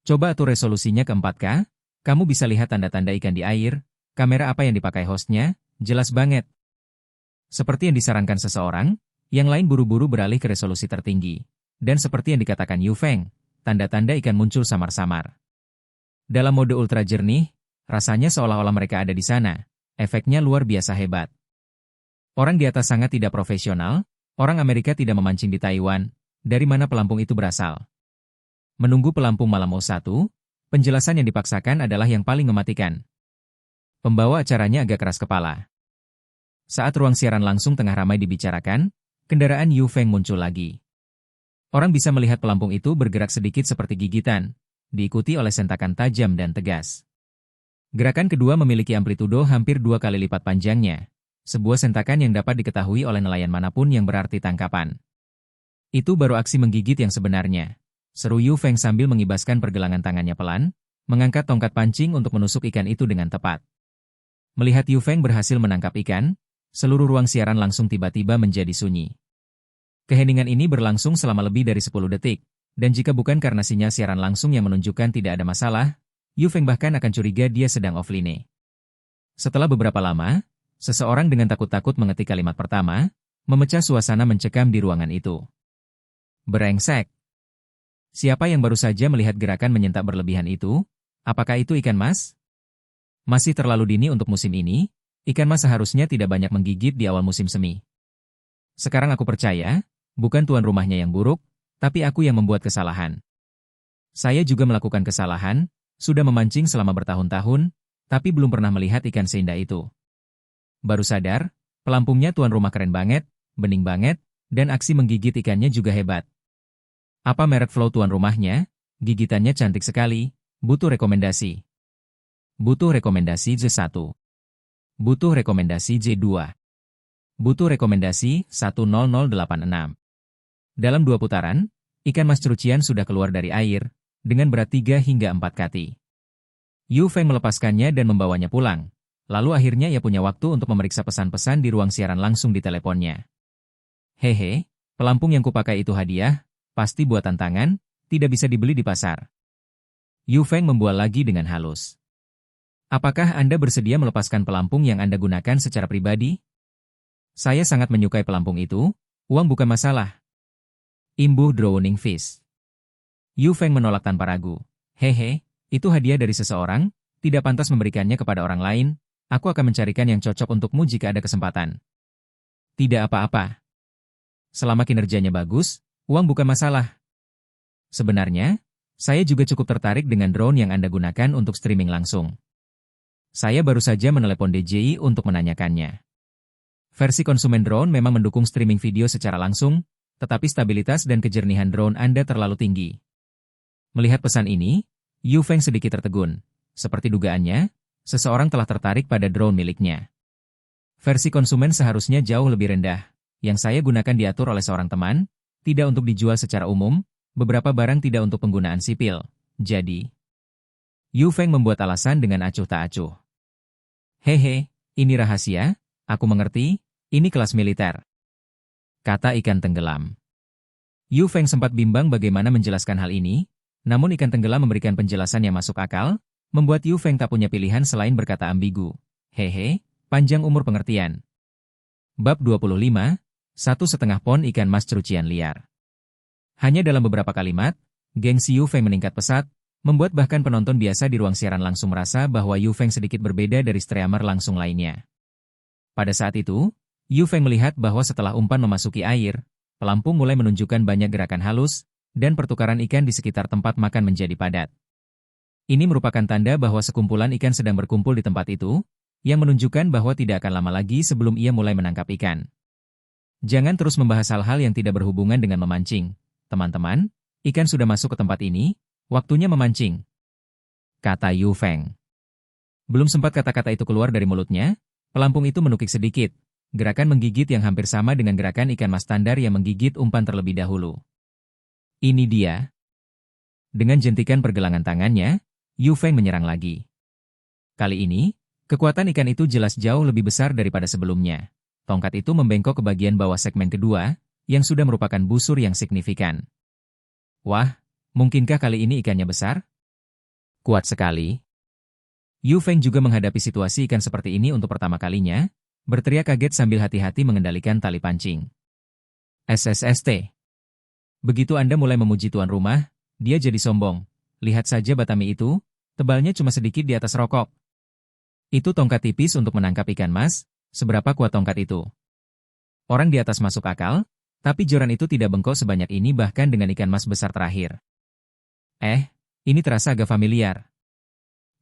Coba atur resolusinya ke 4K, kamu bisa lihat tanda-tanda ikan di air, kamera apa yang dipakai hostnya, jelas banget. Seperti yang disarankan seseorang, yang lain buru-buru beralih ke resolusi tertinggi. Dan seperti yang dikatakan Yu Feng, tanda-tanda ikan muncul samar-samar. Dalam mode ultra jernih, rasanya seolah-olah mereka ada di sana, efeknya luar biasa hebat. Orang di atas sangat tidak profesional, orang Amerika tidak memancing di Taiwan, dari mana pelampung itu berasal. Menunggu pelampung malam O1, penjelasan yang dipaksakan adalah yang paling mematikan. Pembawa acaranya agak keras kepala. Saat ruang siaran langsung tengah ramai dibicarakan, kendaraan Yu Feng muncul lagi. Orang bisa melihat pelampung itu bergerak sedikit seperti gigitan, diikuti oleh sentakan tajam dan tegas. Gerakan kedua memiliki amplitudo hampir 2 kali lipat panjangnya, sebuah sentakan yang dapat diketahui oleh nelayan manapun yang berarti tangkapan. Itu baru aksi menggigit yang sebenarnya. Seru Yu Feng sambil mengibaskan pergelangan tangannya pelan, mengangkat tongkat pancing untuk menusuk ikan itu dengan tepat. Melihat Yu Feng berhasil menangkap ikan, seluruh ruang siaran langsung tiba-tiba menjadi sunyi. Keheningan ini berlangsung selama lebih dari 10 detik, dan jika bukan karena sinyal siaran langsung yang menunjukkan tidak ada masalah, Yu Feng bahkan akan curiga dia sedang offline. Setelah beberapa lama, seseorang dengan takut-takut mengetik kalimat pertama, memecah suasana mencekam di ruangan itu. Brengsek. Siapa yang baru saja melihat gerakan menyentak berlebihan itu? Apakah itu ikan mas? Masih terlalu dini untuk musim ini, ikan mas seharusnya tidak banyak menggigit di awal musim semi. Sekarang aku percaya, bukan tuan rumahnya yang buruk, tapi aku yang membuat kesalahan. Saya juga melakukan kesalahan, sudah memancing selama bertahun-tahun, tapi belum pernah melihat ikan seindah itu. Baru sadar, pelampungnya tuan rumah keren banget, bening banget, dan aksi menggigit ikannya juga hebat. Apa merek flow tuan rumahnya? Gigitannya cantik sekali, butuh rekomendasi. Butuh rekomendasi J1. Butuh rekomendasi J2. Butuh rekomendasi 10086. Dalam 2 putaran, ikan mas cerucian sudah keluar dari air, dengan berat 3 hingga 4 kati. Yu Feng melepaskannya dan membawanya pulang. Lalu akhirnya ia punya waktu untuk memeriksa pesan-pesan di ruang siaran langsung di teleponnya. Hehe, pelampung yang kupakai itu hadiah, pasti buatan tangan, tidak bisa dibeli di pasar. Yu Feng membual lagi dengan halus. Apakah Anda bersedia melepaskan pelampung yang Anda gunakan secara pribadi? Saya sangat menyukai pelampung itu, uang bukan masalah. Imbuh Drowning Fish. Yu Feng menolak tanpa ragu. Hehe, itu hadiah dari seseorang, tidak pantas memberikannya kepada orang lain, aku akan mencarikan yang cocok untukmu jika ada kesempatan. Tidak apa-apa. Selama kinerjanya bagus, uang bukan masalah. Sebenarnya, saya juga cukup tertarik dengan drone yang Anda gunakan untuk streaming langsung. Saya baru saja menelepon DJI untuk menanyakannya. Versi konsumen drone memang mendukung streaming video secara langsung, tetapi stabilitas dan kejernihan drone Anda terlalu tinggi. Melihat pesan ini, Yu Feng sedikit tertegun. Seperti dugaannya, seseorang telah tertarik pada drone miliknya. Versi konsumen seharusnya jauh lebih rendah. Yang saya gunakan diatur oleh seorang teman, tidak untuk dijual secara umum, beberapa barang tidak untuk penggunaan sipil. Jadi, Yu Feng membuat alasan dengan acuh tak acuh. Hehe, ini rahasia, aku mengerti, ini kelas militer. Kata ikan tenggelam. Yu Feng sempat bimbang bagaimana menjelaskan hal ini, namun ikan tenggelam memberikan penjelasan yang masuk akal, membuat Yu Feng tak punya pilihan selain berkata ambigu. Hehe, panjang umur pengertian. Bab 25, 1,5 pon ikan mas cerucian liar. Hanya dalam beberapa kalimat, gengsi Yu Feng meningkat pesat, membuat bahkan penonton biasa di ruang siaran langsung merasa bahwa Yu Feng sedikit berbeda dari streamer langsung lainnya. Pada saat itu, Yu Feng melihat bahwa setelah umpan memasuki air, pelampung mulai menunjukkan banyak gerakan halus, dan pertukaran ikan di sekitar tempat makan menjadi padat. Ini merupakan tanda bahwa sekumpulan ikan sedang berkumpul di tempat itu, yang menunjukkan bahwa tidak akan lama lagi sebelum ia mulai menangkap ikan. Jangan terus membahas hal-hal yang tidak berhubungan dengan memancing. Teman-teman, ikan sudah masuk ke tempat ini, waktunya memancing. Kata Yu Feng. Belum sempat kata-kata itu keluar dari mulutnya, pelampung itu menukik sedikit, gerakan menggigit yang hampir sama dengan gerakan ikan mas standar yang menggigit umpan terlebih dahulu. Ini dia. Dengan jentikan pergelangan tangannya, Yu Feng menyerang lagi. Kali ini, kekuatan ikan itu jelas jauh lebih besar daripada sebelumnya. Tongkat itu membengkok ke bagian bawah segmen kedua, yang sudah merupakan busur yang signifikan. Wah, mungkinkah kali ini ikannya besar? Kuat sekali. Yu Feng juga menghadapi situasi ikan seperti ini untuk pertama kalinya, berteriak kaget sambil hati-hati mengendalikan tali pancing. SSST. Begitu Anda mulai memuji tuan rumah, dia jadi sombong. Lihat saja batami itu, tebalnya cuma sedikit di atas rokok. Itu tongkat tipis untuk menangkap ikan mas, seberapa kuat tongkat itu? Orang di atas masuk akal, tapi joran itu tidak bengkok sebanyak ini bahkan dengan ikan mas besar terakhir. Ini terasa agak familiar.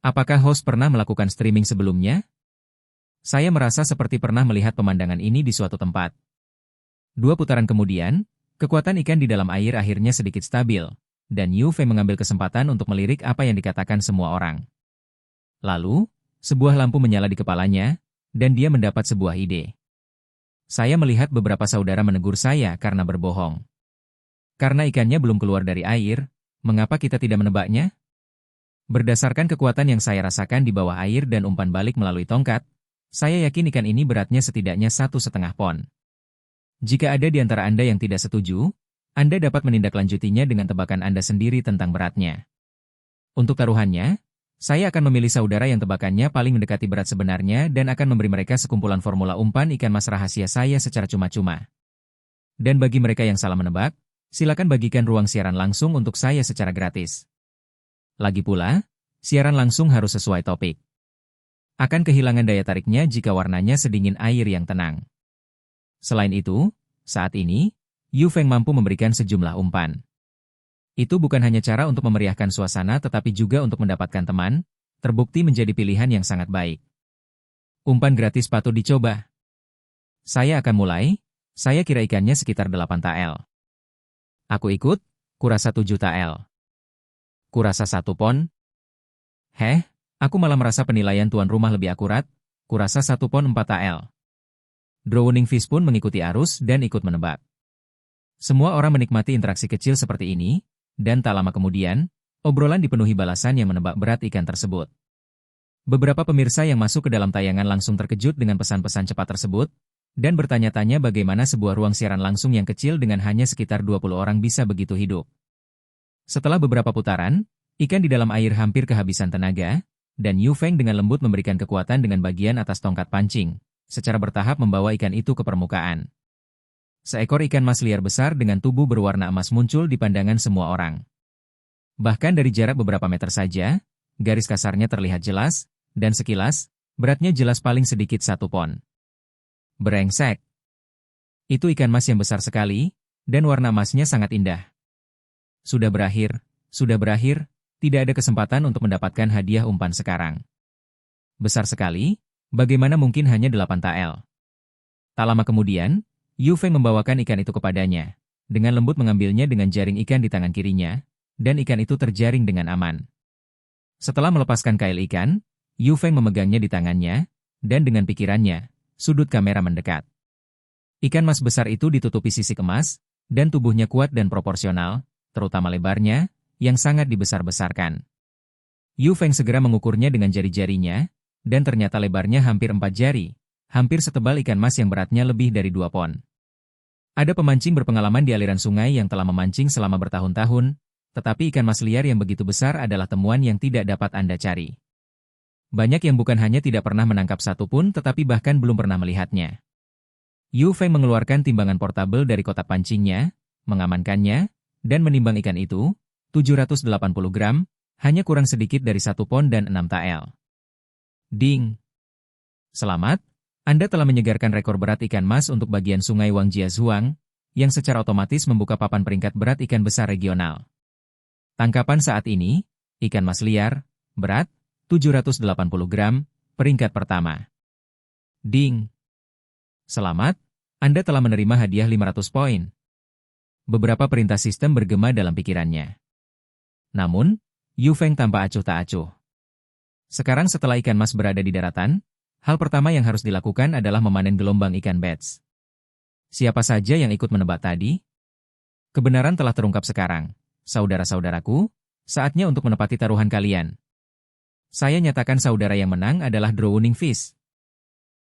Apakah host pernah melakukan streaming sebelumnya? Saya merasa seperti pernah melihat pemandangan ini di suatu tempat. 2 putaran kemudian, kekuatan ikan di dalam air akhirnya sedikit stabil, dan Yu Feng mengambil kesempatan untuk melirik apa yang dikatakan semua orang. Lalu, sebuah lampu menyala di kepalanya, dan dia mendapat sebuah ide. Saya melihat beberapa saudara menegur saya karena berbohong. Karena ikannya belum keluar dari air, mengapa kita tidak menebaknya? Berdasarkan kekuatan yang saya rasakan di bawah air dan umpan balik melalui tongkat, saya yakin ikan ini beratnya setidaknya 1,5 pon. Jika ada di antara Anda yang tidak setuju, Anda dapat menindaklanjutinya dengan tebakan Anda sendiri tentang beratnya. Untuk taruhannya, Saya akan memilih saudara yang tebakannya paling mendekati berat sebenarnya dan akan memberi mereka sekumpulan formula umpan ikan mas rahasia saya secara cuma-cuma. Dan bagi mereka yang salah menebak, silakan bagikan ruang siaran langsung untuk saya secara gratis. Lagi pula, siaran langsung harus sesuai topik. Akan kehilangan daya tariknya jika warnanya sedingin air yang tenang. Selain itu, saat ini, Yu Feng mampu memberikan sejumlah umpan. Itu bukan hanya cara untuk memeriahkan suasana tetapi juga untuk mendapatkan teman, terbukti menjadi pilihan yang sangat baik. Umpan gratis patut dicoba. Saya akan mulai, saya kira ikannya sekitar 8 tael. Aku ikut, kurasa 7 tael. Kurasa 1 pon. Aku malah merasa penilaian tuan rumah lebih akurat, kurasa 1 pon 4 tael. Drowning Fish pun mengikuti arus dan ikut menebak. Semua orang menikmati interaksi kecil seperti ini, dan tak lama kemudian, obrolan dipenuhi balasan yang menebak berat ikan tersebut. Beberapa pemirsa yang masuk ke dalam tayangan langsung terkejut dengan pesan-pesan cepat tersebut, dan bertanya-tanya bagaimana sebuah ruang siaran langsung yang kecil dengan hanya sekitar 20 orang bisa begitu hidup. Setelah beberapa putaran, ikan di dalam air hampir kehabisan tenaga, dan Yu Feng dengan lembut memberikan kekuatan dengan bagian atas tongkat pancing, secara bertahap membawa ikan itu ke permukaan. Seekor ikan mas liar besar dengan tubuh berwarna emas muncul di pandangan semua orang. Bahkan dari jarak beberapa meter saja, garis kasarnya terlihat jelas, dan sekilas, beratnya jelas paling sedikit 1 pon. Brengsek. Itu ikan mas yang besar sekali, dan warna emasnya sangat indah. Sudah berakhir, tidak ada kesempatan untuk mendapatkan hadiah umpan sekarang. Besar sekali, bagaimana mungkin hanya 8 tael. Tak lama kemudian, Yu Feng membawakan ikan itu kepadanya, dengan lembut mengambilnya dengan jaring ikan di tangan kirinya, dan ikan itu terjaring dengan aman. Setelah melepaskan kail ikan, Yu Feng memegangnya di tangannya, dan dengan pikirannya, sudut kamera mendekat. Ikan mas besar itu ditutupi sisik emas, dan tubuhnya kuat dan proporsional, terutama lebarnya, yang sangat dibesar-besarkan. Yu Feng segera mengukurnya dengan jari-jarinya, dan ternyata lebarnya hampir 4 jari, hampir setebal ikan mas yang beratnya lebih dari 2 pon. Ada pemancing berpengalaman di aliran sungai yang telah memancing selama bertahun-tahun, tetapi ikan mas liar yang begitu besar adalah temuan yang tidak dapat Anda cari. Banyak yang bukan hanya tidak pernah menangkap satu pun tetapi bahkan belum pernah melihatnya. Yu Feng mengeluarkan timbangan portabel dari kotak pancingnya, mengamankannya, dan menimbang ikan itu, 780 gram, hanya kurang sedikit dari 1 pon dan 6 tael. Ding! Selamat! Anda telah menyegarkan rekor berat ikan mas untuk bagian sungai Wangjiazhuang, yang secara otomatis membuka papan peringkat berat ikan besar regional. Tangkapan saat ini, ikan mas liar, berat, 780 gram, peringkat pertama. Ding! Selamat, Anda telah menerima hadiah 500 poin. Beberapa perintah sistem bergema dalam pikirannya. Namun, Yu Feng tanpa acuh tak acuh. Sekarang setelah ikan mas berada di daratan, hal pertama yang harus dilakukan adalah memanen gelombang ikan bats. Siapa saja yang ikut menebak tadi? Kebenaran telah terungkap sekarang. Saudara-saudaraku, saatnya untuk menepati taruhan kalian. Saya nyatakan saudara yang menang adalah Drowning Fish.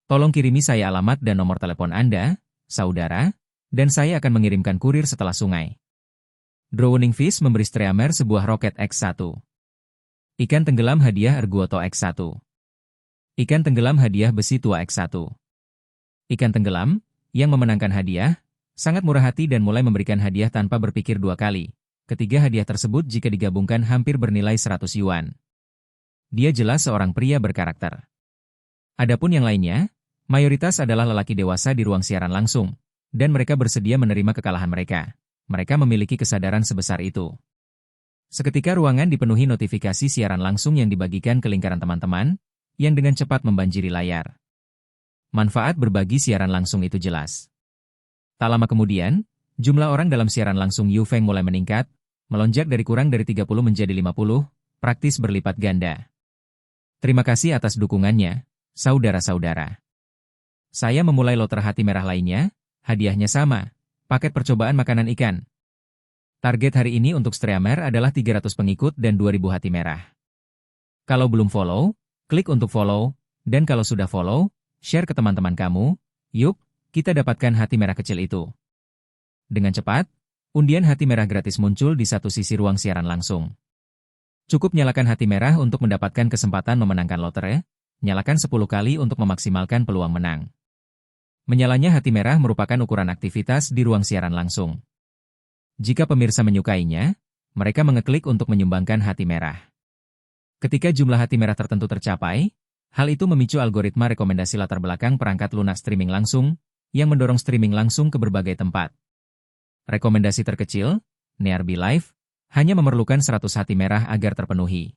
Tolong kirimi saya alamat dan nomor telepon Anda, saudara, dan saya akan mengirimkan kurir setelah sungai. Drowning Fish memberi Streamer sebuah roket X1. Ikan tenggelam hadiah Erguoto X1. Ikan tenggelam hadiah besi tua X1. Ikan tenggelam, yang memenangkan hadiah, sangat murah hati dan mulai memberikan hadiah tanpa berpikir 2 kali. Ketiga hadiah tersebut jika digabungkan hampir bernilai 100 yuan. Dia jelas seorang pria berkarakter. Adapun yang lainnya, mayoritas adalah lelaki dewasa di ruang siaran langsung, dan mereka bersedia menerima kekalahan mereka. Mereka memiliki kesadaran sebesar itu. Seketika ruangan dipenuhi notifikasi siaran langsung yang dibagikan ke lingkaran teman-teman, yang dengan cepat membanjiri layar. Manfaat berbagi siaran langsung itu jelas. Tak lama kemudian, jumlah orang dalam siaran langsung Yu Feng mulai meningkat, melonjak dari kurang dari 30 menjadi 50, praktis berlipat ganda. Terima kasih atas dukungannya, saudara-saudara. Saya memulai loter hati merah lainnya, hadiahnya sama, paket percobaan makanan ikan. Target hari ini untuk Streamer adalah 300 pengikut dan 2000 hati merah. Kalau belum follow, klik untuk follow, dan kalau sudah follow, share ke teman-teman kamu. Yuk, kita dapatkan hati merah kecil itu. Dengan cepat, undian hati merah gratis muncul di satu sisi ruang siaran langsung. Cukup nyalakan hati merah untuk mendapatkan kesempatan memenangkan lotre, nyalakan 10 kali untuk memaksimalkan peluang menang. Menyalanya hati merah merupakan ukuran aktivitas di ruang siaran langsung. Jika pemirsa menyukainya, mereka mengeklik untuk menyumbangkan hati merah. Ketika jumlah hati merah tertentu tercapai, hal itu memicu algoritma rekomendasi latar belakang perangkat lunak streaming langsung, yang mendorong streaming langsung ke berbagai tempat. Rekomendasi terkecil, Nearby Live, hanya memerlukan 100 hati merah agar terpenuhi.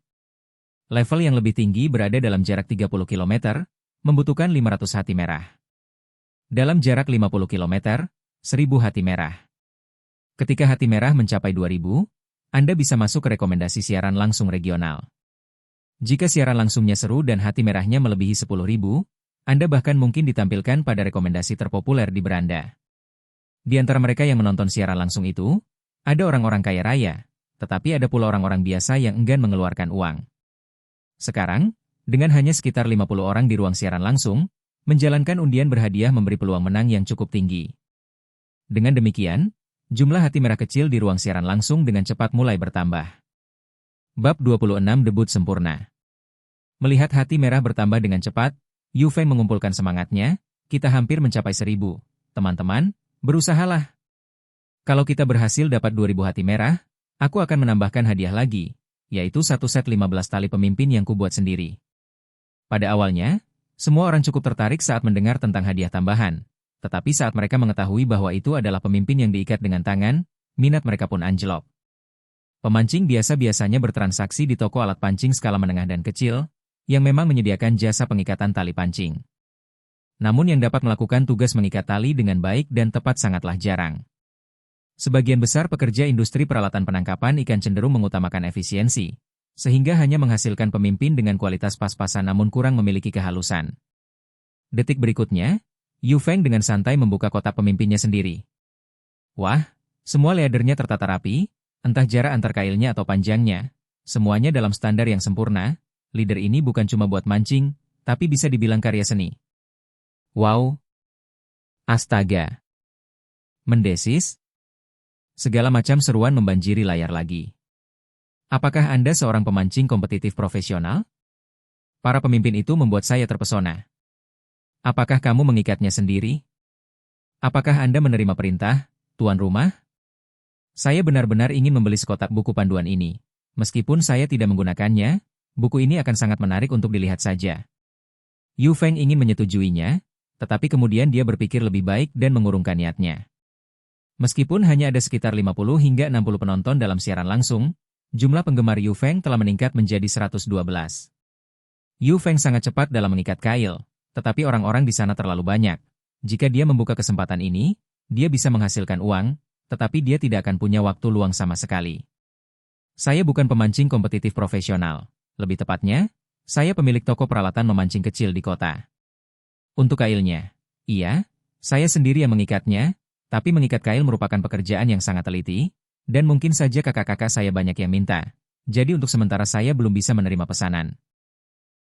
Level yang lebih tinggi berada dalam jarak 30 km, membutuhkan 500 hati merah. Dalam jarak 50 km, 1000 hati merah. Ketika hati merah mencapai 2000, Anda bisa masuk ke rekomendasi siaran langsung regional. Jika siaran langsungnya seru dan hati merahnya melebihi 10.000, Anda bahkan mungkin ditampilkan pada rekomendasi terpopuler di beranda. Di antara mereka yang menonton siaran langsung itu, ada orang-orang kaya raya, tetapi ada pula orang-orang biasa yang enggan mengeluarkan uang. Sekarang, dengan hanya sekitar 50 orang di ruang siaran langsung, menjalankan undian berhadiah memberi peluang menang yang cukup tinggi. Dengan demikian, jumlah hati merah kecil di ruang siaran langsung dengan cepat mulai bertambah. Bab 26 Debut Sempurna. Melihat hati merah bertambah dengan cepat, Yu Feng mengumpulkan semangatnya, kita hampir mencapai 1000. Teman-teman, berusahalah. Kalau kita berhasil dapat 2000 hati merah, aku akan menambahkan hadiah lagi, yaitu satu set 15 tali pemimpin yang kubuat sendiri. Pada awalnya, semua orang cukup tertarik saat mendengar tentang hadiah tambahan, tetapi saat mereka mengetahui bahwa itu adalah pemimpin yang diikat dengan tangan, minat mereka pun anjlok. Pemancing biasa-biasanya bertransaksi di toko alat pancing skala menengah dan kecil, yang memang menyediakan jasa pengikatan tali pancing. Namun yang dapat melakukan tugas mengikat tali dengan baik dan tepat sangatlah jarang. Sebagian besar pekerja industri peralatan penangkapan ikan cenderung mengutamakan efisiensi, sehingga hanya menghasilkan pemimpin dengan kualitas pas-pasan namun kurang memiliki kehalusan. Detik berikutnya, Yu Feng dengan santai membuka kotak pemimpinnya sendiri. Wah, semua leadernya tertata rapi, entah jarak antar kailnya atau panjangnya, semuanya dalam standar yang sempurna. Leader ini bukan cuma buat mancing, tapi bisa dibilang karya seni. Wow! Astaga! Mendesis? Segala macam seruan membanjiri layar lagi. Apakah Anda seorang pemancing kompetitif profesional? Para pemimpin itu membuat saya terpesona. Apakah kamu mengikatnya sendiri? Apakah Anda menerima perintah, tuan rumah? Saya benar-benar ingin membeli sekotak buku panduan ini. Meskipun saya tidak menggunakannya, buku ini akan sangat menarik untuk dilihat saja. Yu Feng ingin menyetujuinya, tetapi kemudian dia berpikir lebih baik dan mengurungkan niatnya. Meskipun hanya ada sekitar 50 hingga 60 penonton dalam siaran langsung, jumlah penggemar Yu Feng telah meningkat menjadi 112. Yu Feng sangat cepat dalam mengikat kail, tetapi orang-orang di sana terlalu banyak. Jika dia membuka kesempatan ini, dia bisa menghasilkan uang, tetapi dia tidak akan punya waktu luang sama sekali. Saya bukan pemancing kompetitif profesional. Lebih tepatnya, saya pemilik toko peralatan memancing kecil di kota. Untuk kailnya, iya, saya sendiri yang mengikatnya, tapi mengikat kail merupakan pekerjaan yang sangat teliti, dan mungkin saja kakak-kakak saya banyak yang minta. Jadi untuk sementara saya belum bisa menerima pesanan.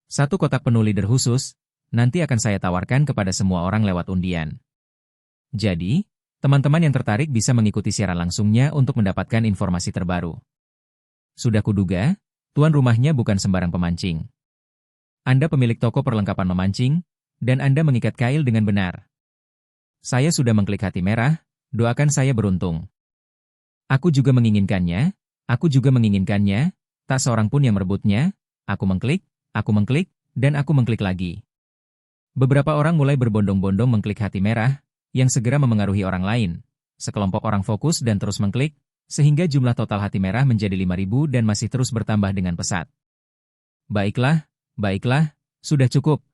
Satu kotak penuh leader khusus, nanti akan saya tawarkan kepada semua orang lewat undian. Jadi, teman-teman yang tertarik bisa mengikuti siaran langsungnya untuk mendapatkan informasi terbaru. Sudah kuduga, tuan rumahnya bukan sembarang pemancing. Anda pemilik toko perlengkapan memancing, dan Anda mengikat kail dengan benar. Saya sudah mengklik hati merah, doakan saya beruntung. Aku juga menginginkannya, tak seorang pun yang merebutnya, aku mengklik, dan aku mengklik lagi. Beberapa orang mulai berbondong-bondong mengklik hati merah, yang segera memengaruhi orang lain. Sekelompok orang fokus dan terus mengklik, sehingga jumlah total hati merah menjadi 5.000 dan masih terus bertambah dengan pesat. Baiklah, sudah cukup.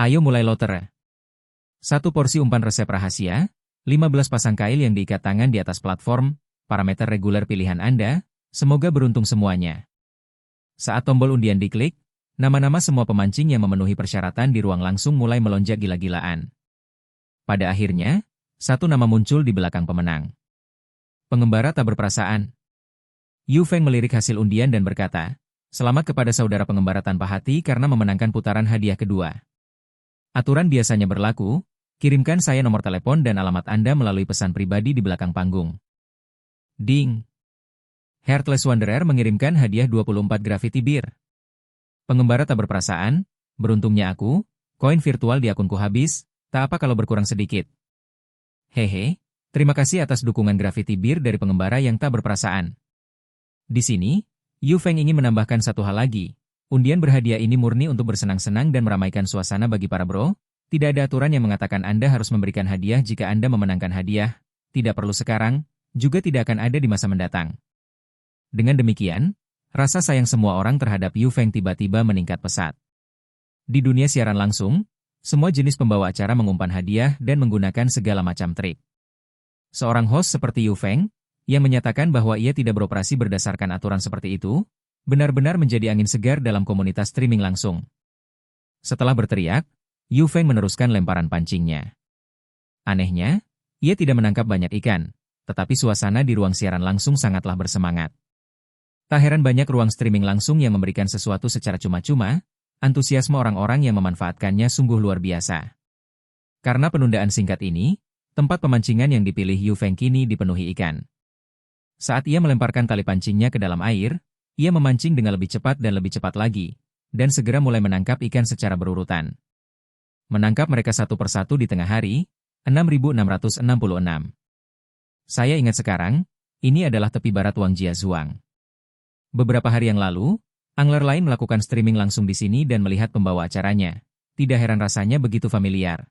Ayo mulai lotre. Satu porsi umpan resep rahasia, 15 pasang kail yang diikat tangan di atas platform, parameter reguler pilihan Anda, semoga beruntung semuanya. Saat tombol undian diklik, nama-nama semua pemancing yang memenuhi persyaratan di ruang langsung mulai melonjak gila-gilaan. Pada akhirnya, satu nama muncul di belakang pemenang. Pengembara tak berperasaan. Yu Feng melirik hasil undian dan berkata, "Selamat kepada saudara pengembara tanpa hati karena memenangkan putaran hadiah kedua. Aturan biasanya berlaku, kirimkan saya nomor telepon dan alamat Anda melalui pesan pribadi di belakang panggung." Ding! Heartless Wanderer mengirimkan hadiah 24 Gravity Beer. Pengembara tak berperasaan, beruntungnya aku, koin virtual di akunku habis, tak apa kalau berkurang sedikit. Hehe, terima kasih atas dukungan Gravity Beer dari pengembara yang tak berperasaan. Di sini, Yu Feng ingin menambahkan satu hal lagi. Undian berhadiah ini murni untuk bersenang-senang dan meramaikan suasana bagi para bro. Tidak ada aturan yang mengatakan Anda harus memberikan hadiah jika Anda memenangkan hadiah. Tidak perlu sekarang, juga tidak akan ada di masa mendatang. Dengan demikian, rasa sayang semua orang terhadap Yu Feng tiba-tiba meningkat pesat. Di dunia siaran langsung, semua jenis pembawa acara mengumpan hadiah dan menggunakan segala macam trik. Seorang host seperti Yu Feng, yang menyatakan bahwa ia tidak beroperasi berdasarkan aturan seperti itu, benar-benar menjadi angin segar dalam komunitas streaming langsung. Setelah berteriak, Yu Feng meneruskan lemparan pancingnya. Anehnya, ia tidak menangkap banyak ikan, tetapi suasana di ruang siaran langsung sangatlah bersemangat. Tak heran banyak ruang streaming langsung yang memberikan sesuatu secara cuma-cuma, antusiasme orang-orang yang memanfaatkannya sungguh luar biasa. Karena penundaan singkat ini, tempat pemancingan yang dipilih Yu Feng kini dipenuhi ikan. Saat ia melemparkan tali pancingnya ke dalam air, ia memancing dengan lebih cepat dan lebih cepat lagi, dan segera mulai menangkap ikan secara berurutan. Menangkap mereka satu persatu di tengah hari, 6.666. Saya ingat sekarang, ini adalah tepi barat Wang Jiazhuang. Beberapa hari yang lalu, angler lain melakukan streaming langsung di sini dan melihat pembawa acaranya. Tidak heran rasanya begitu familiar.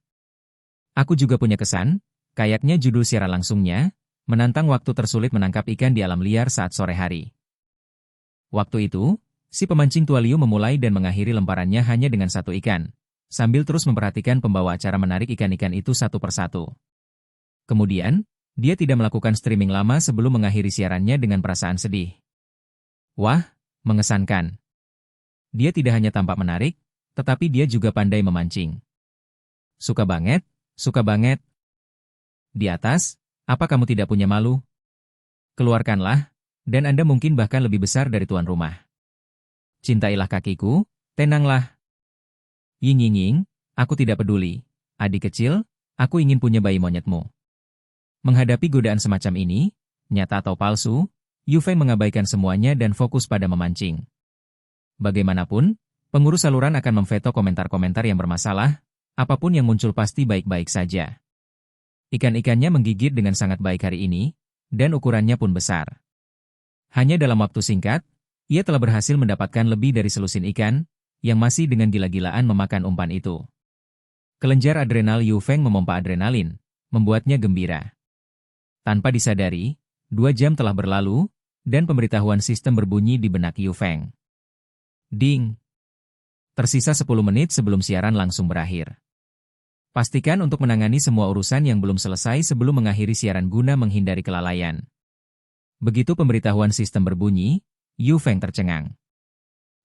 Aku juga punya kesan, kayaknya judul siaran langsungnya, menantang waktu tersulit menangkap ikan di alam liar saat sore hari. Waktu itu, si pemancing tua Liu memulai dan mengakhiri lemparannya hanya dengan satu ikan, sambil terus memperhatikan pembawa acara menarik ikan-ikan itu satu persatu. Kemudian, dia tidak melakukan streaming lama sebelum mengakhiri siarannya dengan perasaan sedih. Wah, mengesankan. Dia tidak hanya tampak menarik, tetapi dia juga pandai memancing. Suka banget, suka banget. Di atas, apa kamu tidak punya malu? Keluarkanlah, dan Anda mungkin bahkan lebih besar dari tuan rumah. Cintailah kakiku, tenanglah. Ying, aku tidak peduli. Adik kecil, aku ingin punya bayi monyetmu. Menghadapi godaan semacam ini, nyata atau palsu, Yu Feng mengabaikan semuanya dan fokus pada memancing. Bagaimanapun, pengurus saluran akan memveto komentar-komentar yang bermasalah, apapun yang muncul pasti baik-baik saja. Ikan-ikannya menggigit dengan sangat baik hari ini, dan ukurannya pun besar. Hanya dalam waktu singkat, ia telah berhasil mendapatkan lebih dari selusin ikan, yang masih dengan gila-gilaan memakan umpan itu. Kelenjar adrenal Yu Feng memompa adrenalin, membuatnya gembira. Tanpa disadari, 2 jam telah berlalu, dan pemberitahuan sistem berbunyi di benak Yu Feng. Ding! Tersisa 10 menit sebelum siaran langsung berakhir. Pastikan untuk menangani semua urusan yang belum selesai sebelum mengakhiri siaran guna menghindari kelalaian. Begitu pemberitahuan sistem berbunyi, Yu Feng tercengang.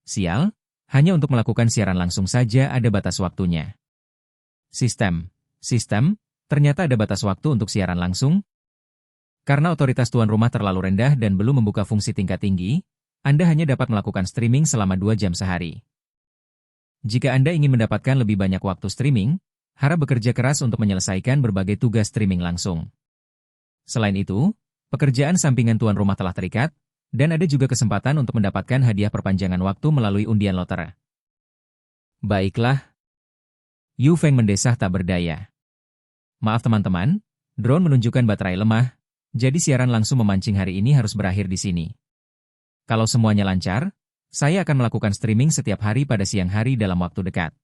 Sial, hanya untuk melakukan siaran langsung saja ada batas waktunya. Sistem, ternyata ada batas waktu untuk siaran langsung? Karena otoritas tuan rumah terlalu rendah dan belum membuka fungsi tingkat tinggi, Anda hanya dapat melakukan streaming selama 2 jam sehari. Jika Anda ingin mendapatkan lebih banyak waktu streaming, harap bekerja keras untuk menyelesaikan berbagai tugas streaming langsung. Selain itu, pekerjaan sampingan tuan rumah telah terikat, dan ada juga kesempatan untuk mendapatkan hadiah perpanjangan waktu melalui undian loter. Baiklah. Yu Feng mendesah tak berdaya. Maaf teman-teman, drone menunjukkan baterai lemah, jadi siaran langsung memancing hari ini harus berakhir di sini. Kalau semuanya lancar, saya akan melakukan streaming setiap hari pada siang hari dalam waktu dekat.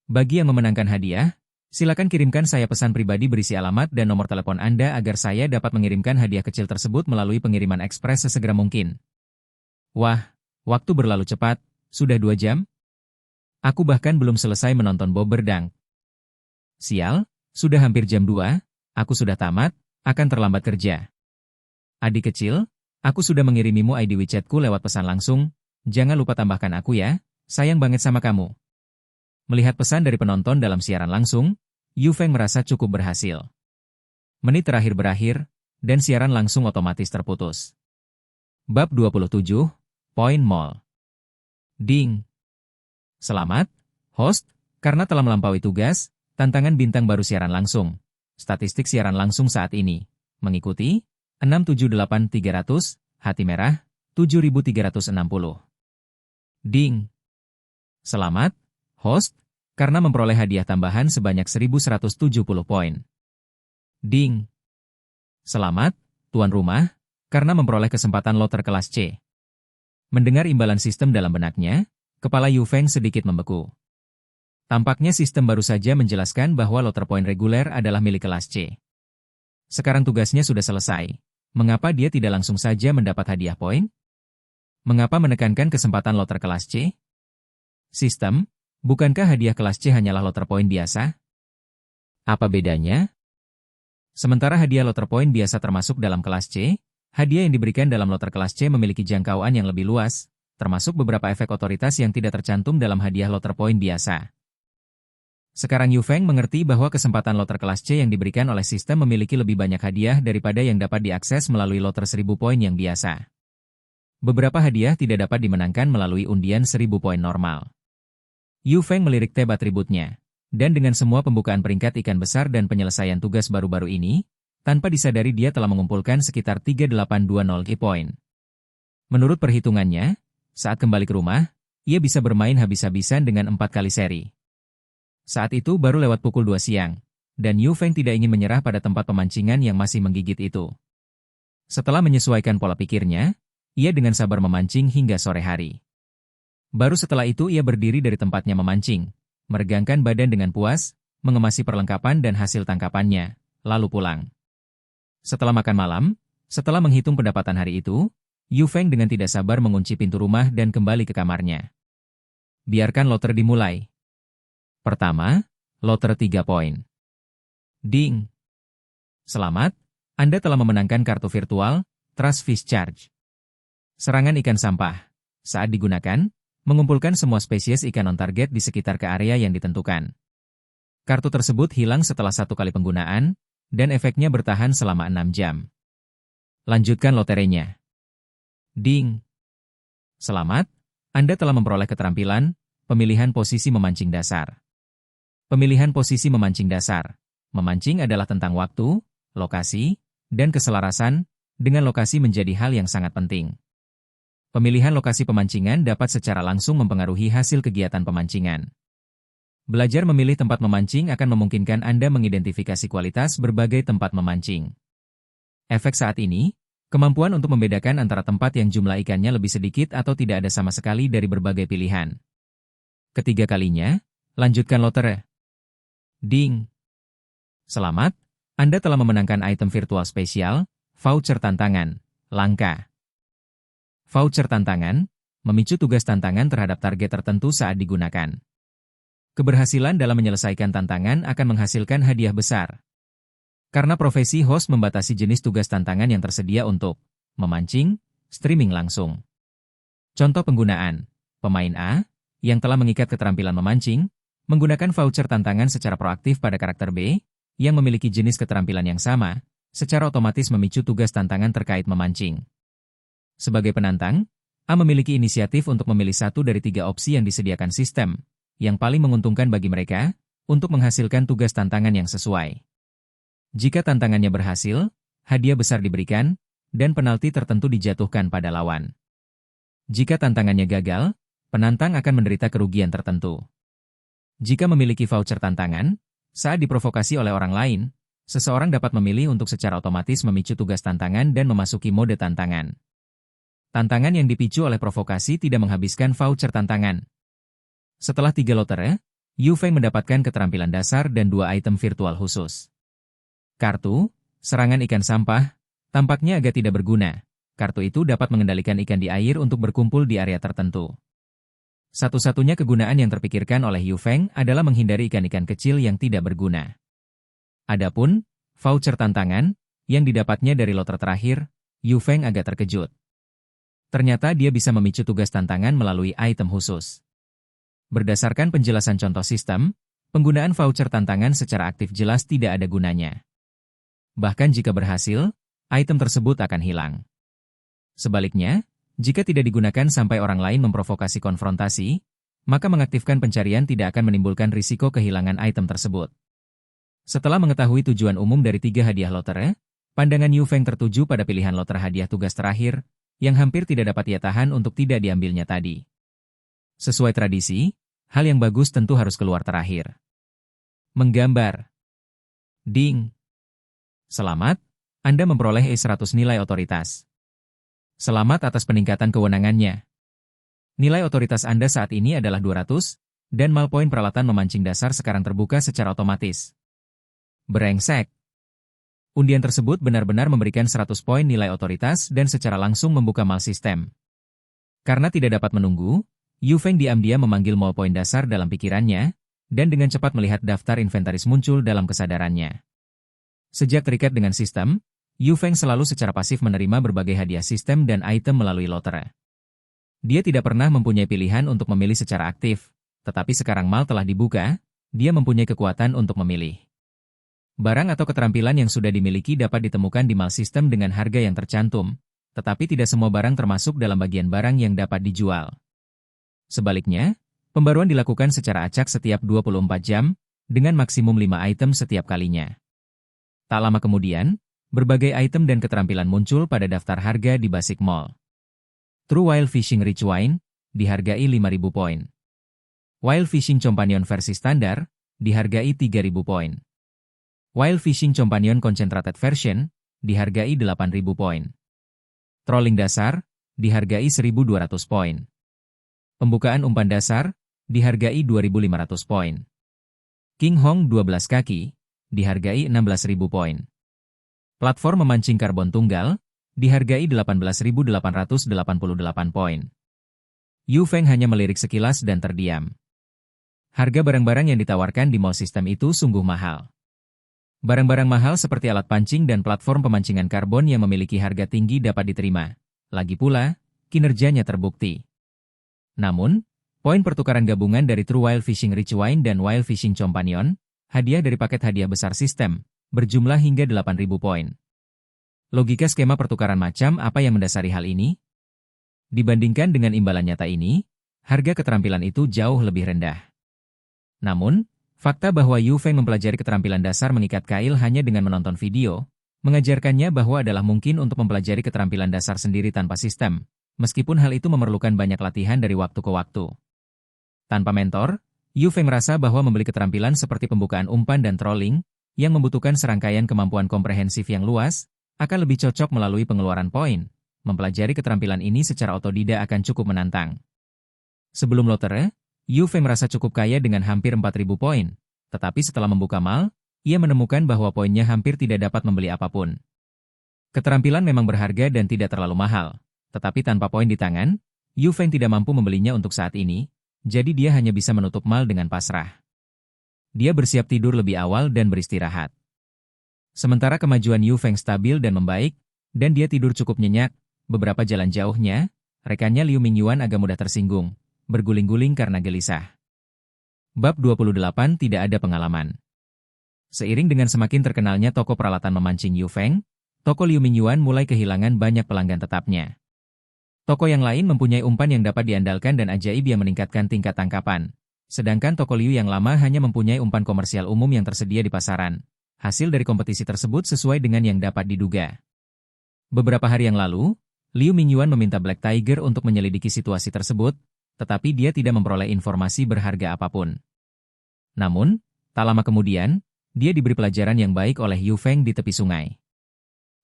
Bagi yang memenangkan hadiah, silakan kirimkan saya pesan pribadi berisi alamat dan nomor telepon Anda agar saya dapat mengirimkan hadiah kecil tersebut melalui pengiriman ekspres sesegera mungkin. Wah, waktu berlalu cepat, sudah 2 jam? Aku bahkan belum selesai menonton Bob Berdang. Sial, sudah hampir jam 2, aku sudah tamat, akan terlambat kerja. Adik kecil, aku sudah mengirimimu ID WeChat-ku lewat pesan langsung, jangan lupa tambahkan aku ya, sayang banget sama kamu. Melihat pesan dari penonton dalam siaran langsung, Yu Feng merasa cukup berhasil. Menit terakhir berakhir, dan siaran langsung otomatis terputus. Bab 27, Point Mall. Ding! Selamat, host, karena telah melampaui tugas, tantangan bintang baru siaran langsung. Statistik siaran langsung saat ini, mengikuti 678.300, hati merah, 7.360. Ding! Selamat, host, karena memperoleh hadiah tambahan sebanyak 1.170 poin. Ding! Selamat, tuan rumah, karena memperoleh kesempatan loter kelas C. Mendengar imbalan sistem dalam benaknya, kepala Yu Feng sedikit membeku. Tampaknya sistem baru saja menjelaskan bahwa loter poin reguler adalah milik kelas C. Sekarang tugasnya sudah selesai. Mengapa dia tidak langsung saja mendapat hadiah poin? Mengapa menekankan kesempatan loter kelas C? Sistem, bukankah hadiah kelas C hanyalah loter poin biasa? Apa bedanya? Sementara hadiah loter poin biasa termasuk dalam kelas C, hadiah yang diberikan dalam loter kelas C memiliki jangkauan yang lebih luas, termasuk beberapa efek otoritas yang tidak tercantum dalam hadiah loter poin biasa. Sekarang Yu Feng mengerti bahwa kesempatan loter kelas C yang diberikan oleh sistem memiliki lebih banyak hadiah daripada yang dapat diakses melalui loter 1000 poin yang biasa. Beberapa hadiah tidak dapat dimenangkan melalui undian 1000 poin normal. Yu Feng melirik tab atributnya, dan dengan semua pembukaan peringkat ikan besar dan penyelesaian tugas baru-baru ini, tanpa disadari dia telah mengumpulkan sekitar 3820 key point. Menurut perhitungannya, saat kembali ke rumah, ia bisa bermain habis-habisan dengan 4 kali seri. Saat itu baru lewat pukul 2 siang, dan Yu Feng tidak ingin menyerah pada tempat pemancingan yang masih menggigit itu. Setelah menyesuaikan pola pikirnya, ia dengan sabar memancing hingga sore hari. Baru setelah itu ia berdiri dari tempatnya memancing, meregangkan badan dengan puas, mengemasi perlengkapan dan hasil tangkapannya, lalu pulang. Setelah makan malam, setelah menghitung pendapatan hari itu, Yu Feng dengan tidak sabar mengunci pintu rumah dan kembali ke kamarnya. Biarkan loter dimulai. Pertama, loter 3 poin. Ding! Selamat, Anda telah memenangkan kartu virtual, Trust Fish Charge. Serangan ikan sampah. Saat digunakan, mengumpulkan semua spesies ikan on-target di sekitar ke area yang ditentukan. Kartu tersebut hilang setelah 1 kali penggunaan, dan efeknya bertahan selama 6 jam. Lanjutkan loterenya. Ding! Selamat, Anda telah memperoleh keterampilan, pemilihan posisi memancing dasar. Pemilihan posisi memancing dasar. Memancing adalah tentang waktu, lokasi, dan keselarasan, dengan lokasi menjadi hal yang sangat penting. Pemilihan lokasi pemancingan dapat secara langsung mempengaruhi hasil kegiatan pemancingan. Belajar memilih tempat memancing akan memungkinkan Anda mengidentifikasi kualitas berbagai tempat memancing. Efek saat ini, kemampuan untuk membedakan antara tempat yang jumlah ikannya lebih sedikit atau tidak ada sama sekali dari berbagai pilihan. Ketiga kalinya, lanjutkan loter. Ding! Selamat, Anda telah memenangkan item virtual spesial, voucher tantangan, langka. Voucher tantangan, memicu tugas tantangan terhadap target tertentu saat digunakan. Keberhasilan dalam menyelesaikan tantangan akan menghasilkan hadiah besar. Karena profesi host membatasi jenis tugas tantangan yang tersedia untuk memancing, streaming langsung. Contoh penggunaan, pemain A, yang telah mengikat keterampilan memancing, menggunakan voucher tantangan secara proaktif pada karakter B, yang memiliki jenis keterampilan yang sama, secara otomatis memicu tugas tantangan terkait memancing. Sebagai penantang, A memiliki inisiatif untuk memilih satu dari 3 opsi yang disediakan sistem, yang paling menguntungkan bagi mereka, untuk menghasilkan tugas tantangan yang sesuai. Jika tantangannya berhasil, hadiah besar diberikan, dan penalti tertentu dijatuhkan pada lawan. Jika tantangannya gagal, penantang akan menderita kerugian tertentu. Jika memiliki voucher tantangan, saat diprovokasi oleh orang lain, seseorang dapat memilih untuk secara otomatis memicu tugas tantangan dan memasuki mode tantangan. Tantangan yang dipicu oleh provokasi tidak menghabiskan voucher tantangan. Setelah 3 lotre, Yu Feng mendapatkan keterampilan dasar dan 2 item virtual khusus. Kartu, serangan ikan sampah, tampaknya agak tidak berguna. Kartu itu dapat mengendalikan ikan di air untuk berkumpul di area tertentu. Satu-satunya kegunaan yang terpikirkan oleh Yu Feng adalah menghindari ikan-ikan kecil yang tidak berguna. Adapun, voucher tantangan, yang didapatnya dari loter terakhir, Yu Feng agak terkejut. Ternyata dia bisa memicu tugas tantangan melalui item khusus. Berdasarkan penjelasan contoh sistem, penggunaan voucher tantangan secara aktif jelas tidak ada gunanya. Bahkan jika berhasil, item tersebut akan hilang. Sebaliknya, jika tidak digunakan sampai orang lain memprovokasi konfrontasi, maka mengaktifkan pencarian tidak akan menimbulkan risiko kehilangan item tersebut. Setelah mengetahui tujuan umum dari 3 hadiah lotre, pandangan Yu Feng tertuju pada pilihan loter hadiah tugas terakhir, yang hampir tidak dapat ia tahan untuk tidak diambilnya tadi. Sesuai tradisi, hal yang bagus tentu harus keluar terakhir. Menggambar. Ding. Selamat, Anda memperoleh E100 nilai otoritas. Selamat atas peningkatan kewenangannya. Nilai otoritas Anda saat ini adalah 200, dan mal poin peralatan memancing dasar sekarang terbuka secara otomatis. Brengsek. Undian tersebut benar-benar memberikan 100 poin nilai otoritas dan secara langsung membuka mal sistem. Karena tidak dapat menunggu, Yu Feng diam-diam memanggil mal poin dasar dalam pikirannya, dan dengan cepat melihat daftar inventaris muncul dalam kesadarannya. Sejak terikat dengan sistem, Yu Feng selalu secara pasif menerima berbagai hadiah sistem dan item melalui lotre. Dia tidak pernah mempunyai pilihan untuk memilih secara aktif, tetapi sekarang mal telah dibuka, dia mempunyai kekuatan untuk memilih. Barang atau keterampilan yang sudah dimiliki dapat ditemukan di mal sistem dengan harga yang tercantum, tetapi tidak semua barang termasuk dalam bagian barang yang dapat dijual. Sebaliknya, pembaruan dilakukan secara acak setiap 24 jam, dengan maksimum 5 item setiap kalinya. Tak lama kemudian, berbagai item dan keterampilan muncul pada daftar harga di Basic Mall. True Wild Fishing Rich Wine, dihargai 5.000 poin. Wild Fishing Companion versi standar, dihargai 3.000 poin. Wild Fishing Companion Concentrated Version, dihargai 8.000 poin. Trolling dasar, dihargai 1.200 poin. Pembukaan umpan dasar, dihargai 2.500 poin. King Hong 12 kaki, dihargai 16.000 poin. Platform memancing karbon tunggal, dihargai 18.888 poin. Yu Feng hanya melirik sekilas dan terdiam. Harga barang-barang yang ditawarkan di mall sistem itu sungguh mahal. Barang-barang mahal seperti alat pancing dan platform pemancingan karbon yang memiliki harga tinggi dapat diterima. Lagi pula, kinerjanya terbukti. Namun, poin pertukaran gabungan dari True Wild Fishing Rich Wine dan Wild Fishing Companion, hadiah dari paket hadiah besar sistem, berjumlah hingga 8.000 poin. Logika skema pertukaran macam apa yang mendasari hal ini? Dibandingkan dengan imbalan nyata ini, harga keterampilan itu jauh lebih rendah. Namun, fakta bahwa Yu Feng mempelajari keterampilan dasar mengikat kail hanya dengan menonton video, mengajarkannya bahwa adalah mungkin untuk mempelajari keterampilan dasar sendiri tanpa sistem, meskipun hal itu memerlukan banyak latihan dari waktu ke waktu. Tanpa mentor, Yu Feng merasa bahwa membeli keterampilan seperti pembukaan umpan dan trolling, yang membutuhkan serangkaian kemampuan komprehensif yang luas, akan lebih cocok melalui pengeluaran poin. Mempelajari keterampilan ini secara otodidak akan cukup menantang. Sebelum lotre, Yu Feng merasa cukup kaya dengan hampir 4.000 poin, tetapi setelah membuka mal, ia menemukan bahwa poinnya hampir tidak dapat membeli apapun. Keterampilan memang berharga dan tidak terlalu mahal, tetapi tanpa poin di tangan, Yu Feng tidak mampu membelinya untuk saat ini, jadi dia hanya bisa menutup mal dengan pasrah. Dia bersiap tidur lebih awal dan beristirahat. Sementara kemajuan Yu Feng stabil dan membaik, dan dia tidur cukup nyenyak, beberapa jalan jauhnya, rekannya Liu Mingyuan agak mudah tersinggung, berguling-guling karena gelisah. Bab 28 tidak ada pengalaman. Seiring dengan semakin terkenalnya toko peralatan memancing Yu Feng, toko Liu Mingyuan mulai kehilangan banyak pelanggan tetapnya. Toko yang lain mempunyai umpan yang dapat diandalkan dan ajaib yang meningkatkan tingkat tangkapan, sedangkan toko Liu yang lama hanya mempunyai umpan komersial umum yang tersedia di pasaran. Hasil dari kompetisi tersebut sesuai dengan yang dapat diduga. Beberapa hari yang lalu, Liu Mingyuan meminta Black Tiger untuk menyelidiki situasi tersebut, tetapi dia tidak memperoleh informasi berharga apapun. Namun, tak lama kemudian, dia diberi pelajaran yang baik oleh Yu Feng di tepi sungai.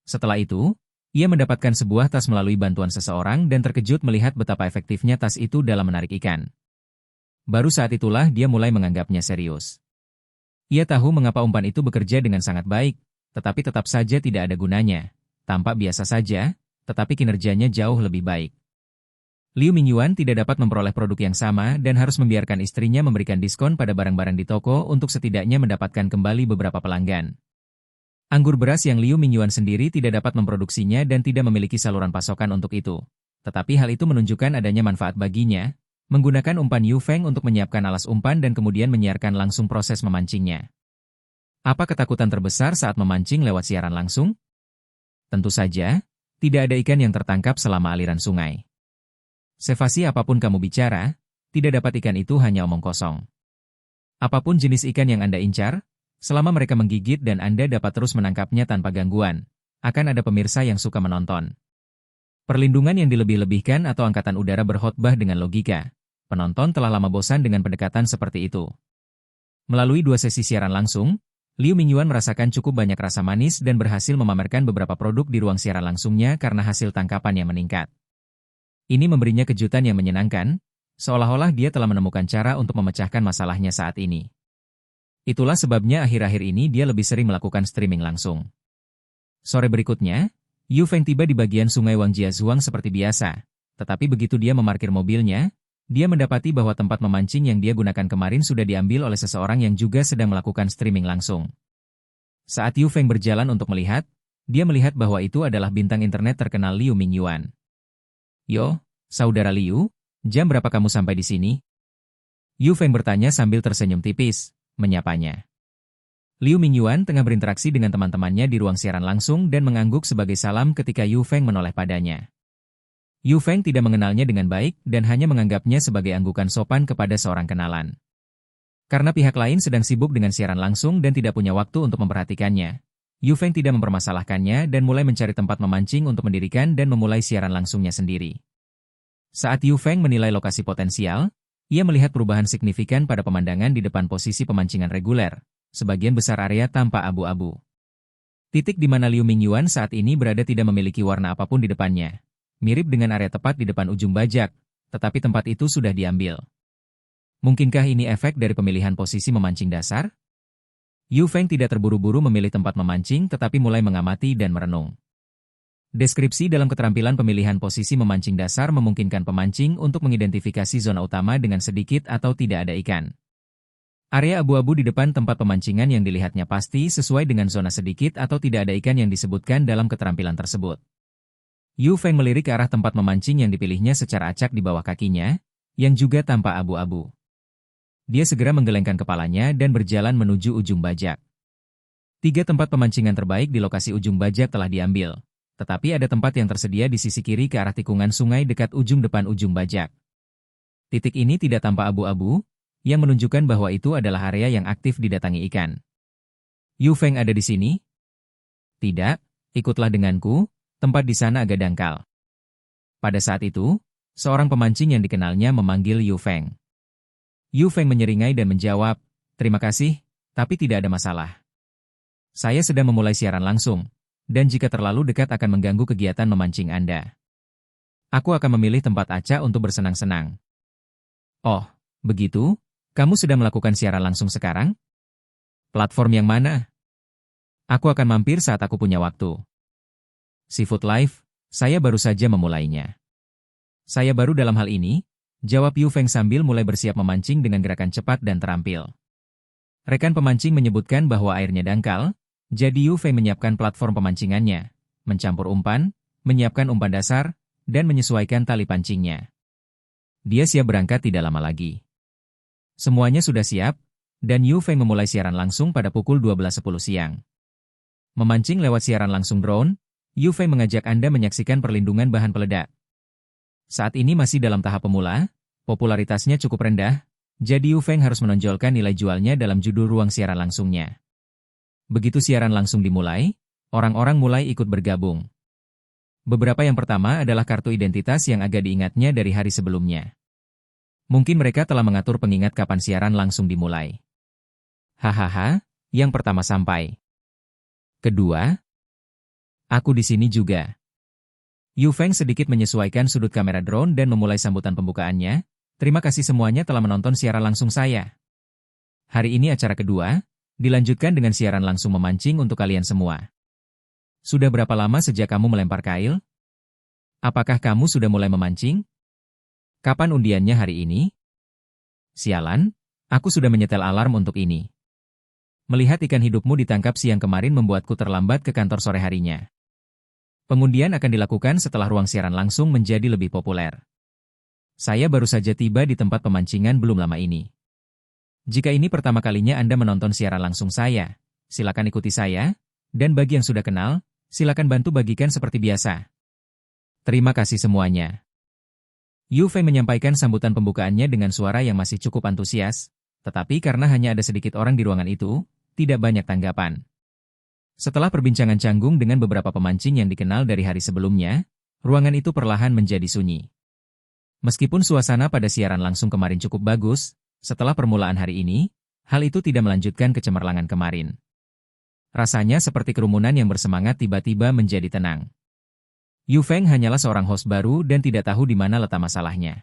Setelah itu, ia mendapatkan sebuah tas melalui bantuan seseorang dan terkejut melihat betapa efektifnya tas itu dalam menarik ikan. Baru saat itulah dia mulai menganggapnya serius. Ia tahu mengapa umpan itu bekerja dengan sangat baik, tetapi tetap saja tidak ada gunanya. Tampak biasa saja, tetapi kinerjanya jauh lebih baik. Liu Mingyuan tidak dapat memperoleh produk yang sama dan harus membiarkan istrinya memberikan diskon pada barang-barang di toko untuk setidaknya mendapatkan kembali beberapa pelanggan. Anggur beras yang Liu Mingyuan sendiri tidak dapat memproduksinya dan tidak memiliki saluran pasokan untuk itu. Tetapi hal itu menunjukkan adanya manfaat baginya, menggunakan umpan Yu Feng untuk menyiapkan alas umpan dan kemudian menyiarkan langsung proses memancingnya. Apa ketakutan terbesar saat memancing lewat siaran langsung? Tentu saja, tidak ada ikan yang tertangkap selama aliran sungai. Sevasi apapun kamu bicara, tidak dapat ikan itu hanya omong kosong. Apapun jenis ikan yang Anda incar, selama mereka menggigit dan Anda dapat terus menangkapnya tanpa gangguan, akan ada pemirsa yang suka menonton. Perlindungan yang dilebih-lebihkan atau angkatan udara berkhotbah dengan logika. Penonton telah lama bosan dengan pendekatan seperti itu. Melalui 2 sesi siaran langsung, Liu Mingyuan merasakan cukup banyak rasa manis dan berhasil memamerkan beberapa produk di ruang siaran langsungnya karena hasil tangkapan yang meningkat. Ini memberinya kejutan yang menyenangkan, seolah-olah dia telah menemukan cara untuk memecahkan masalahnya saat ini. Itulah sebabnya akhir-akhir ini dia lebih sering melakukan streaming langsung. Sore berikutnya, Yu Feng tiba di bagian sungai Wangjiazuang seperti biasa, tetapi begitu dia memarkir mobilnya, dia mendapati bahwa tempat memancing yang dia gunakan kemarin sudah diambil oleh seseorang yang juga sedang melakukan streaming langsung. Saat Yu Feng berjalan untuk melihat, dia melihat bahwa itu adalah bintang internet terkenal Liu Mingyuan. "Yo, saudara Liu, jam berapa kamu sampai di sini?" Yu Feng bertanya sambil tersenyum tipis, menyapanya. Liu Mingyuan tengah berinteraksi dengan teman-temannya di ruang siaran langsung dan mengangguk sebagai salam ketika Yu Feng menoleh padanya. Yu Feng tidak mengenalnya dengan baik dan hanya menganggapnya sebagai anggukan sopan kepada seorang kenalan. Karena pihak lain sedang sibuk dengan siaran langsung dan tidak punya waktu untuk memperhatikannya, Yu Feng tidak mempermasalahkannya dan mulai mencari tempat memancing untuk mendirikan dan memulai siaran langsungnya sendiri. Saat Yu Feng menilai lokasi potensial, ia melihat perubahan signifikan pada pemandangan di depan posisi pemancingan reguler, sebagian besar area tampak abu-abu. Titik di mana Liu Mingyuan saat ini berada tidak memiliki warna apapun di depannya, mirip dengan area tepat di depan ujung bajak, tetapi tempat itu sudah diambil. Mungkinkah ini efek dari pemilihan posisi memancing dasar? Yu Feng tidak terburu-buru memilih tempat memancing tetapi mulai mengamati dan merenung. Deskripsi dalam keterampilan pemilihan posisi memancing dasar memungkinkan pemancing untuk mengidentifikasi zona utama dengan sedikit atau tidak ada ikan. Area abu-abu di depan tempat pemancingan yang dilihatnya pasti sesuai dengan zona sedikit atau tidak ada ikan yang disebutkan dalam keterampilan tersebut. Yu Feng melirik ke arah tempat memancing yang dipilihnya secara acak di bawah kakinya, yang juga tampak abu-abu. Dia segera menggelengkan kepalanya dan berjalan menuju ujung bajak. 3 tempat pemancingan terbaik di lokasi ujung bajak telah diambil. Tetapi ada tempat yang tersedia di sisi kiri ke arah tikungan sungai dekat ujung depan ujung bajak. Titik ini tidak tampak abu-abu, yang menunjukkan bahwa itu adalah area yang aktif didatangi ikan. Yu Feng ada di sini? Tidak, ikutlah denganku, tempat di sana agak dangkal. Pada saat itu, seorang pemancing yang dikenalnya memanggil Yu Feng. Yu Feng menyeringai dan menjawab, "Terima kasih, tapi tidak ada masalah. Saya sedang memulai siaran langsung. Dan jika terlalu dekat akan mengganggu kegiatan memancing Anda. Aku akan memilih tempat acak untuk bersenang-senang." "Oh, begitu? Kamu sedang melakukan siaran langsung sekarang? Platform yang mana?" "Aku akan mampir saat aku punya waktu." "Seafood Live, saya baru saja memulainya." "Saya baru dalam hal ini," jawab Yu Feng sambil mulai bersiap memancing dengan gerakan cepat dan terampil. Rekan pemancing menyebutkan bahwa airnya dangkal, jadi Yu Feng menyiapkan platform pemancingannya, mencampur umpan, menyiapkan umpan dasar, dan menyesuaikan tali pancingnya. Dia siap berangkat tidak lama lagi. Semuanya sudah siap, dan Yu Feng memulai siaran langsung pada pukul 12.10 siang. Memancing lewat siaran langsung drone, Yu Feng mengajak Anda menyaksikan perlindungan bahan peledak. Saat ini masih dalam tahap pemula, popularitasnya cukup rendah, jadi Yu Feng harus menonjolkan nilai jualnya dalam judul ruang siaran langsungnya. Begitu siaran langsung dimulai, orang-orang mulai ikut bergabung. Beberapa yang pertama adalah kartu identitas yang agak diingatnya dari hari sebelumnya. Mungkin mereka telah mengatur pengingat kapan siaran langsung dimulai. Hahaha, yang pertama sampai. Kedua, aku di sini juga. Yu Feng sedikit menyesuaikan sudut kamera drone dan memulai sambutan pembukaannya. "Terima kasih semuanya telah menonton siaran langsung saya. Hari ini acara kedua, dilanjutkan dengan siaran langsung memancing untuk kalian semua. Sudah berapa lama sejak kamu melempar kail? Apakah kamu sudah mulai memancing? Kapan undiannya hari ini?" "Sialan, aku sudah menyetel alarm untuk ini. Melihat ikan hidupmu ditangkap siang kemarin membuatku terlambat ke kantor sore harinya. Pengundian akan dilakukan setelah ruang siaran langsung menjadi lebih populer. Saya baru saja tiba di tempat pemancingan belum lama ini. Jika ini pertama kalinya Anda menonton siaran langsung saya, silakan ikuti saya, dan bagi yang sudah kenal, silakan bantu bagikan seperti biasa. Terima kasih semuanya." Yu Feng menyampaikan sambutan pembukaannya dengan suara yang masih cukup antusias, tetapi karena hanya ada sedikit orang di ruangan itu, tidak banyak tanggapan. Setelah perbincangan canggung dengan beberapa pemancing yang dikenal dari hari sebelumnya, ruangan itu perlahan menjadi sunyi. Meskipun suasana pada siaran langsung kemarin cukup bagus, setelah permulaan hari ini, hal itu tidak melanjutkan kecemerlangan kemarin. Rasanya seperti kerumunan yang bersemangat tiba-tiba menjadi tenang. Yu Feng hanyalah seorang host baru dan tidak tahu di mana letak masalahnya.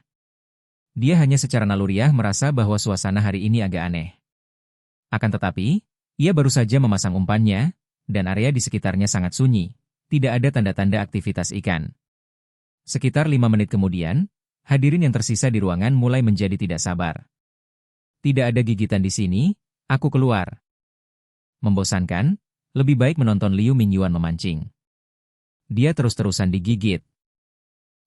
Dia hanya secara naluriah merasa bahwa suasana hari ini agak aneh. Akan tetapi, ia baru saja memasang umpannya, dan area di sekitarnya sangat sunyi. Tidak ada tanda-tanda aktivitas ikan. Sekitar 5 menit kemudian, hadirin yang tersisa di ruangan mulai menjadi tidak sabar. Tidak ada gigitan di sini, aku keluar. Membosankan, lebih baik menonton Liu Mingyuan memancing. Dia terus-terusan digigit.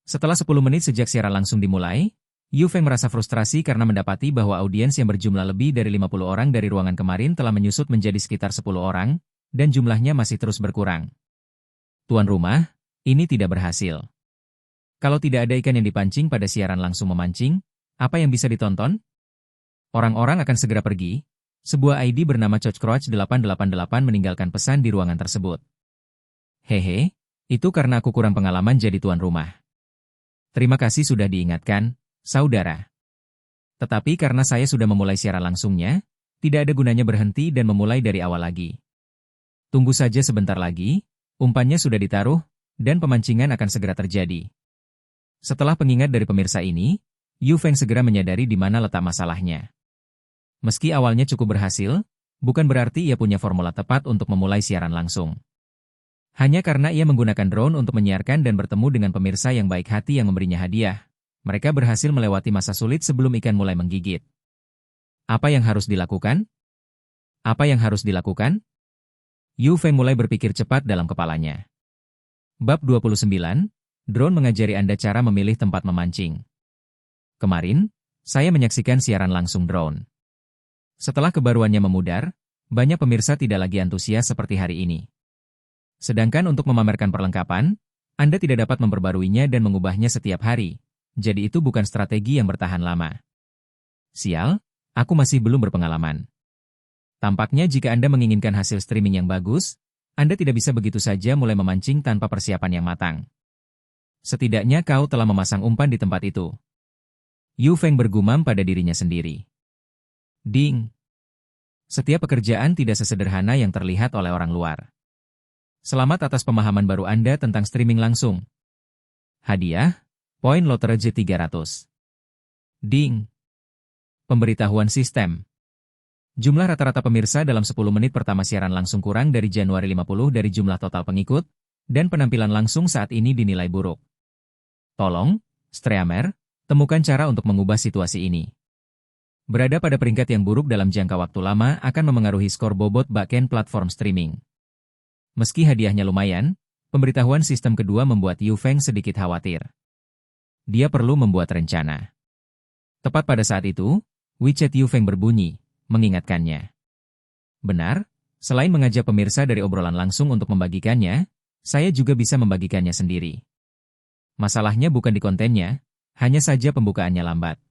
Setelah 10 menit sejak siaran langsung dimulai, Yu Feng merasa frustrasi karena mendapati bahwa audiens yang berjumlah lebih dari 50 orang dari ruangan kemarin telah menyusut menjadi sekitar 10 orang, dan jumlahnya masih terus berkurang. Tuan rumah, ini tidak berhasil. Kalau tidak ada ikan yang dipancing pada siaran langsung memancing, apa yang bisa ditonton? Orang-orang akan segera pergi. Sebuah ID bernama Coach 888 meninggalkan pesan di ruangan tersebut. Hehe, itu karena aku kurang pengalaman jadi tuan rumah. Terima kasih sudah diingatkan, saudara. Tetapi karena saya sudah memulai siaran langsungnya, tidak ada gunanya berhenti dan memulai dari awal lagi. Tunggu saja sebentar lagi, umpannya sudah ditaruh, dan pemancingan akan segera terjadi. Setelah pengingat dari pemirsa ini, Yu Feng segera menyadari di mana letak masalahnya. Meski awalnya cukup berhasil, bukan berarti ia punya formula tepat untuk memulai siaran langsung. Hanya karena ia menggunakan drone untuk menyiarkan dan bertemu dengan pemirsa yang baik hati yang memberinya hadiah, mereka berhasil melewati masa sulit sebelum ikan mulai menggigit. Apa yang harus dilakukan? Apa yang harus dilakukan? Yu Feng mulai berpikir cepat dalam kepalanya. Bab 29, drone mengajari Anda cara memilih tempat memancing. Kemarin, saya menyaksikan siaran langsung drone. Setelah kebaruannya memudar, banyak pemirsa tidak lagi antusias seperti hari ini. Sedangkan untuk memamerkan perlengkapan, Anda tidak dapat memperbaruinya dan mengubahnya setiap hari, jadi itu bukan strategi yang bertahan lama. Sial, aku masih belum berpengalaman. Tampaknya jika Anda menginginkan hasil streaming yang bagus, Anda tidak bisa begitu saja mulai memancing tanpa persiapan yang matang. Setidaknya kau telah memasang umpan di tempat itu. Yu Feng bergumam pada dirinya sendiri. Ding! Setiap pekerjaan tidak sesederhana yang terlihat oleh orang luar. Selamat atas pemahaman baru Anda tentang streaming langsung. Hadiah, poin loterai 300. Ding! Pemberitahuan sistem. Jumlah rata-rata pemirsa dalam 10 menit pertama siaran langsung kurang dari Januari 50 dari jumlah total pengikut, dan penampilan langsung saat ini dinilai buruk. Tolong, streamer, temukan cara untuk mengubah situasi ini. Berada pada peringkat yang buruk dalam jangka waktu lama akan memengaruhi skor bobot backend platform streaming. Meski hadiahnya lumayan, pemberitahuan sistem kedua membuat Yu Feng sedikit khawatir. Dia perlu membuat rencana. Tepat pada saat itu, WeChat Yu Feng berbunyi, mengingatkannya. Benar, selain mengajak pemirsa dari obrolan langsung untuk membagikannya, saya juga bisa membagikannya sendiri. Masalahnya bukan di kontennya, hanya saja pembukaannya lambat.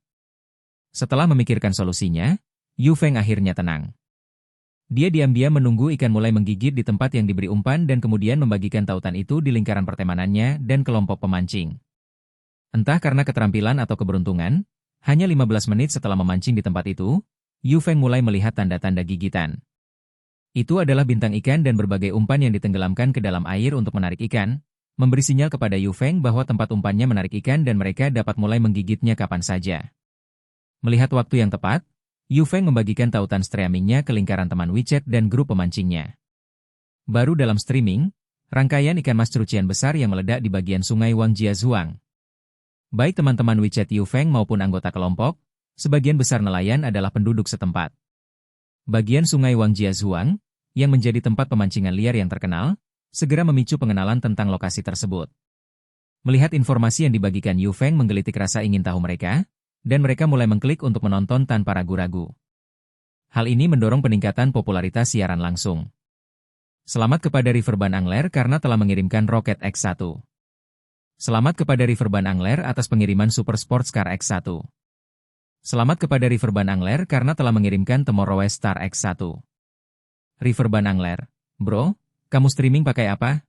Setelah memikirkan solusinya, Yu Feng akhirnya tenang. Dia diam-diam menunggu ikan mulai menggigit di tempat yang diberi umpan dan kemudian membagikan tautan itu di lingkaran pertemanannya dan kelompok pemancing. Entah karena keterampilan atau keberuntungan, hanya 15 menit setelah memancing di tempat itu, Yu Feng mulai melihat tanda-tanda gigitan. Itu adalah bintang ikan dan berbagai umpan yang ditenggelamkan ke dalam air untuk menarik ikan, memberi sinyal kepada Yu Feng bahwa tempat umpannya menarik ikan dan mereka dapat mulai menggigitnya kapan saja. Melihat waktu yang tepat, Yu Feng membagikan tautan streamingnya ke lingkaran teman WeChat dan grup pemancingnya. Baru dalam streaming, rangkaian ikan mas curucian besar yang meledak di bagian sungai Wang Jiazuang. Baik teman-teman WeChat Yu Feng maupun anggota kelompok, sebagian besar nelayan adalah penduduk setempat. Bagian sungai Wang Jiazuang, yang menjadi tempat pemancingan liar yang terkenal, segera memicu pengenalan tentang lokasi tersebut. Melihat informasi yang dibagikan Yu Feng menggelitik rasa ingin tahu mereka, dan mereka mulai mengklik untuk menonton tanpa ragu-ragu. Hal ini mendorong peningkatan popularitas siaran langsung. Selamat kepada Riverban Angler karena telah mengirimkan roket X1. Selamat kepada Riverban Angler atas pengiriman Super Sports Car X1. Selamat kepada Riverban Angler karena telah mengirimkan Tomorrow Star X1. Riverban Angler, bro, kamu streaming pakai apa?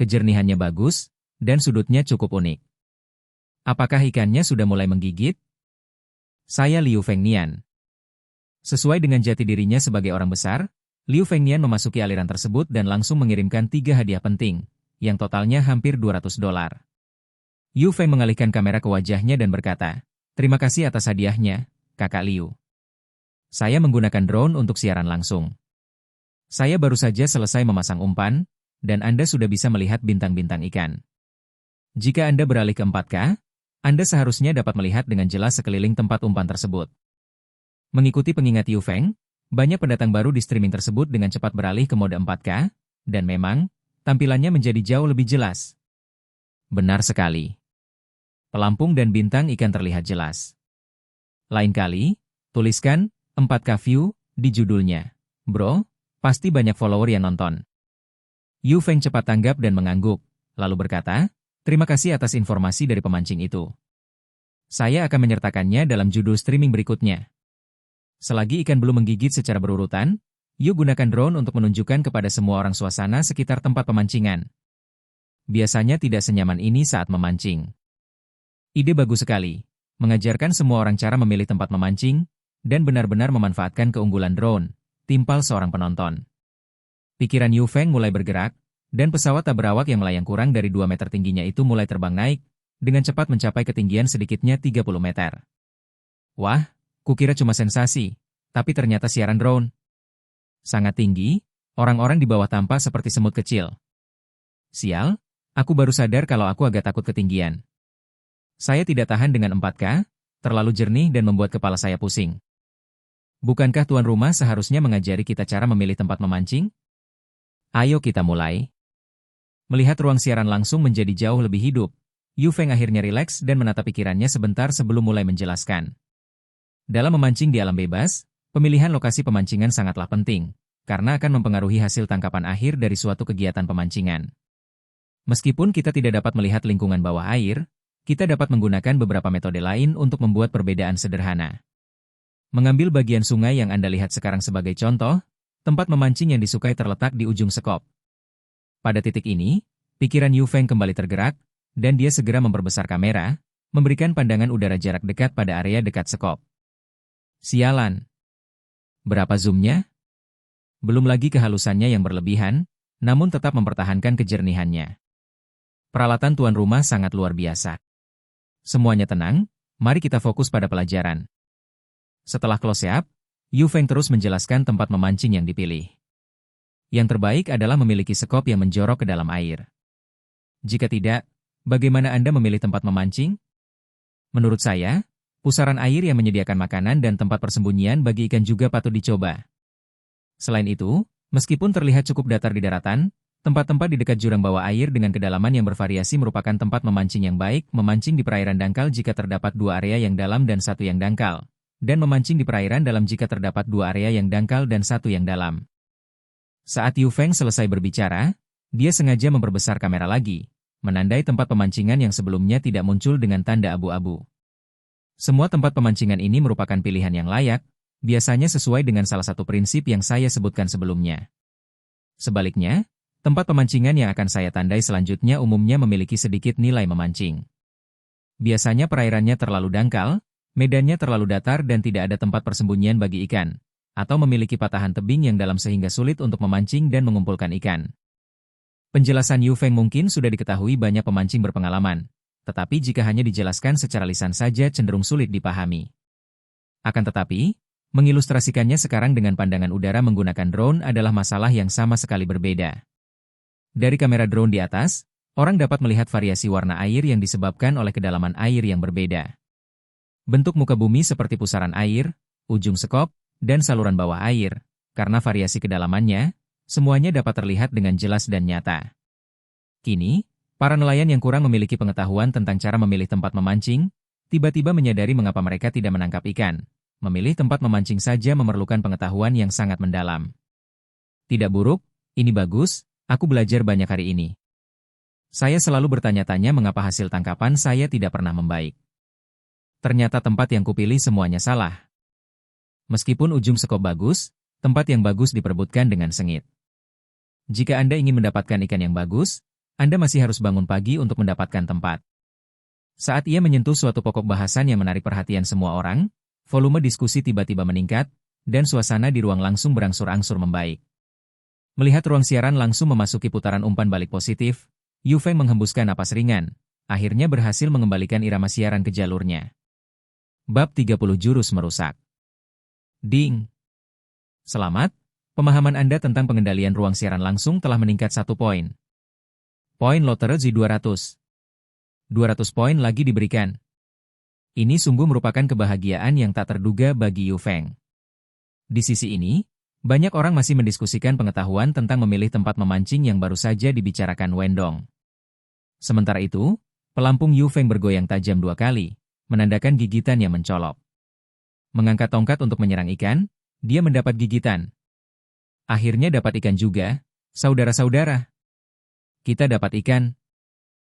Kejernihannya bagus, dan sudutnya cukup unik. Apakah ikannya sudah mulai menggigit? Saya Liu Fengnian. Sesuai dengan jati dirinya sebagai orang besar, Liu Fengnian memasuki aliran tersebut dan langsung mengirimkan 3 hadiah penting, yang totalnya hampir $200. Yu Feng mengalihkan kamera ke wajahnya dan berkata, "Terima kasih atas hadiahnya, Kakak Liu. Saya menggunakan drone untuk siaran langsung. Saya baru saja selesai memasang umpan, dan Anda sudah bisa melihat bintang-bintang ikan. Jika Anda beralih ke 4K, Anda seharusnya dapat melihat dengan jelas sekeliling tempat umpan tersebut." Mengikuti pengingat Yu Feng, banyak pendatang baru di streaming tersebut dengan cepat beralih ke mode 4K, dan memang, tampilannya menjadi jauh lebih jelas. Benar sekali. Pelampung dan bintang ikan terlihat jelas. Lain kali, tuliskan 4K view di judulnya. Bro, pasti banyak follower yang nonton. Yu Feng cepat tanggap dan mengangguk, lalu berkata, "Terima kasih atas informasi dari pemancing itu. Saya akan menyertakannya dalam judul streaming berikutnya." Selagi ikan belum menggigit secara berurutan, Yu gunakan drone untuk menunjukkan kepada semua orang suasana sekitar tempat pemancingan. Biasanya tidak senyaman ini saat memancing. Ide bagus sekali, mengajarkan semua orang cara memilih tempat memancing, dan benar-benar memanfaatkan keunggulan drone, timpal seorang penonton. Pikiran Yu Feng mulai bergerak, dan pesawat tak berawak yang melayang kurang dari 2 meter tingginya itu mulai terbang naik, dengan cepat mencapai ketinggian sedikitnya 30 meter. Wah, kukira cuma sensasi, tapi ternyata siaran drone. Sangat tinggi, orang-orang di bawah tampak seperti semut kecil. Sial, aku baru sadar kalau aku agak takut ketinggian. Saya tidak tahan dengan 4K, terlalu jernih dan membuat kepala saya pusing. Bukankah tuan rumah seharusnya mengajari kita cara memilih tempat memancing? Ayo kita mulai. Melihat ruang siaran langsung menjadi jauh lebih hidup, Yu Feng akhirnya rileks dan menata pikirannya sebentar sebelum mulai menjelaskan. Dalam memancing di alam bebas, pemilihan lokasi pemancingan sangatlah penting, karena akan mempengaruhi hasil tangkapan akhir dari suatu kegiatan pemancingan. Meskipun kita tidak dapat melihat lingkungan bawah air, kita dapat menggunakan beberapa metode lain untuk membuat perbedaan sederhana. Mengambil bagian sungai yang Anda lihat sekarang sebagai contoh, tempat memancing yang disukai terletak di ujung sekop. Pada titik ini, pikiran Yu Feng kembali tergerak, dan dia segera memperbesar kamera, memberikan pandangan udara jarak dekat pada area dekat sekop. Sialan. Berapa zoomnya? Belum lagi kehalusannya yang berlebihan, namun tetap mempertahankan kejernihannya. Peralatan tuan rumah sangat luar biasa. Semuanya tenang, mari kita fokus pada pelajaran. Setelah close-up, Yu Feng terus menjelaskan tempat memancing yang dipilih. Yang terbaik adalah memiliki sekop yang menjorok ke dalam air. Jika tidak, bagaimana Anda memilih tempat memancing? Menurut saya, pusaran air yang menyediakan makanan dan tempat persembunyian bagi ikan juga patut dicoba. Selain itu, meskipun terlihat cukup datar di daratan, tempat-tempat di dekat jurang bawah air dengan kedalaman yang bervariasi merupakan tempat memancing yang baik. Memancing di perairan dangkal jika terdapat 2 area yang dalam dan 1 yang dangkal, dan memancing di perairan dalam jika terdapat 2 area yang dangkal dan 1 yang dalam. Saat Yu Feng selesai berbicara, dia sengaja memperbesar kamera lagi, menandai tempat pemancingan yang sebelumnya tidak muncul dengan tanda abu-abu. Semua tempat pemancingan ini merupakan pilihan yang layak, biasanya sesuai dengan salah satu prinsip yang saya sebutkan sebelumnya. Sebaliknya, tempat pemancingan yang akan saya tandai selanjutnya umumnya memiliki sedikit nilai memancing. Biasanya perairannya terlalu dangkal, medannya terlalu datar dan tidak ada tempat persembunyian bagi ikan, atau memiliki patahan tebing yang dalam sehingga sulit untuk memancing dan mengumpulkan ikan. Penjelasan Yu Feng mungkin sudah diketahui banyak pemancing berpengalaman, tetapi jika hanya dijelaskan secara lisan saja cenderung sulit dipahami. Akan tetapi, mengilustrasikannya sekarang dengan pandangan udara menggunakan drone adalah masalah yang sama sekali berbeda. Dari kamera drone di atas, orang dapat melihat variasi warna air yang disebabkan oleh kedalaman air yang berbeda. Bentuk muka bumi seperti pusaran air, ujung sekop, dan saluran bawah air, karena variasi kedalamannya, semuanya dapat terlihat dengan jelas dan nyata. Kini, para nelayan yang kurang memiliki pengetahuan tentang cara memilih tempat memancing, tiba-tiba menyadari mengapa mereka tidak menangkap ikan. Memilih tempat memancing saja memerlukan pengetahuan yang sangat mendalam. Tidak buruk, ini bagus, aku belajar banyak hari ini. Saya selalu bertanya-tanya mengapa hasil tangkapan saya tidak pernah membaik. Ternyata tempat yang kupilih semuanya salah. Meskipun ujung sekop bagus, tempat yang bagus diperebutkan dengan sengit. Jika Anda ingin mendapatkan ikan yang bagus, Anda masih harus bangun pagi untuk mendapatkan tempat. Saat ia menyentuh suatu pokok bahasan yang menarik perhatian semua orang, volume diskusi tiba-tiba meningkat, dan suasana di ruang langsung berangsur-angsur membaik. Melihat ruang siaran langsung memasuki putaran umpan balik positif, Yu Feng menghembuskan napas ringan, akhirnya berhasil mengembalikan irama siaran ke jalurnya. Bab 30 Jurus Merusak. Ding! Selamat, pemahaman Anda tentang pengendalian ruang siaran langsung telah meningkat 1 poin. Poin Lotereji 200. 200 poin lagi diberikan. Ini sungguh merupakan kebahagiaan yang tak terduga bagi Yu Feng. Di sisi ini, banyak orang masih mendiskusikan pengetahuan tentang memilih tempat memancing yang baru saja dibicarakan Wendong. Sementara itu, pelampung Yu Feng bergoyang tajam 2 kali, menandakan gigitan yang mencolok. Mengangkat tongkat untuk menyerang ikan, dia mendapat gigitan. Akhirnya dapat ikan juga, saudara-saudara. Kita dapat ikan.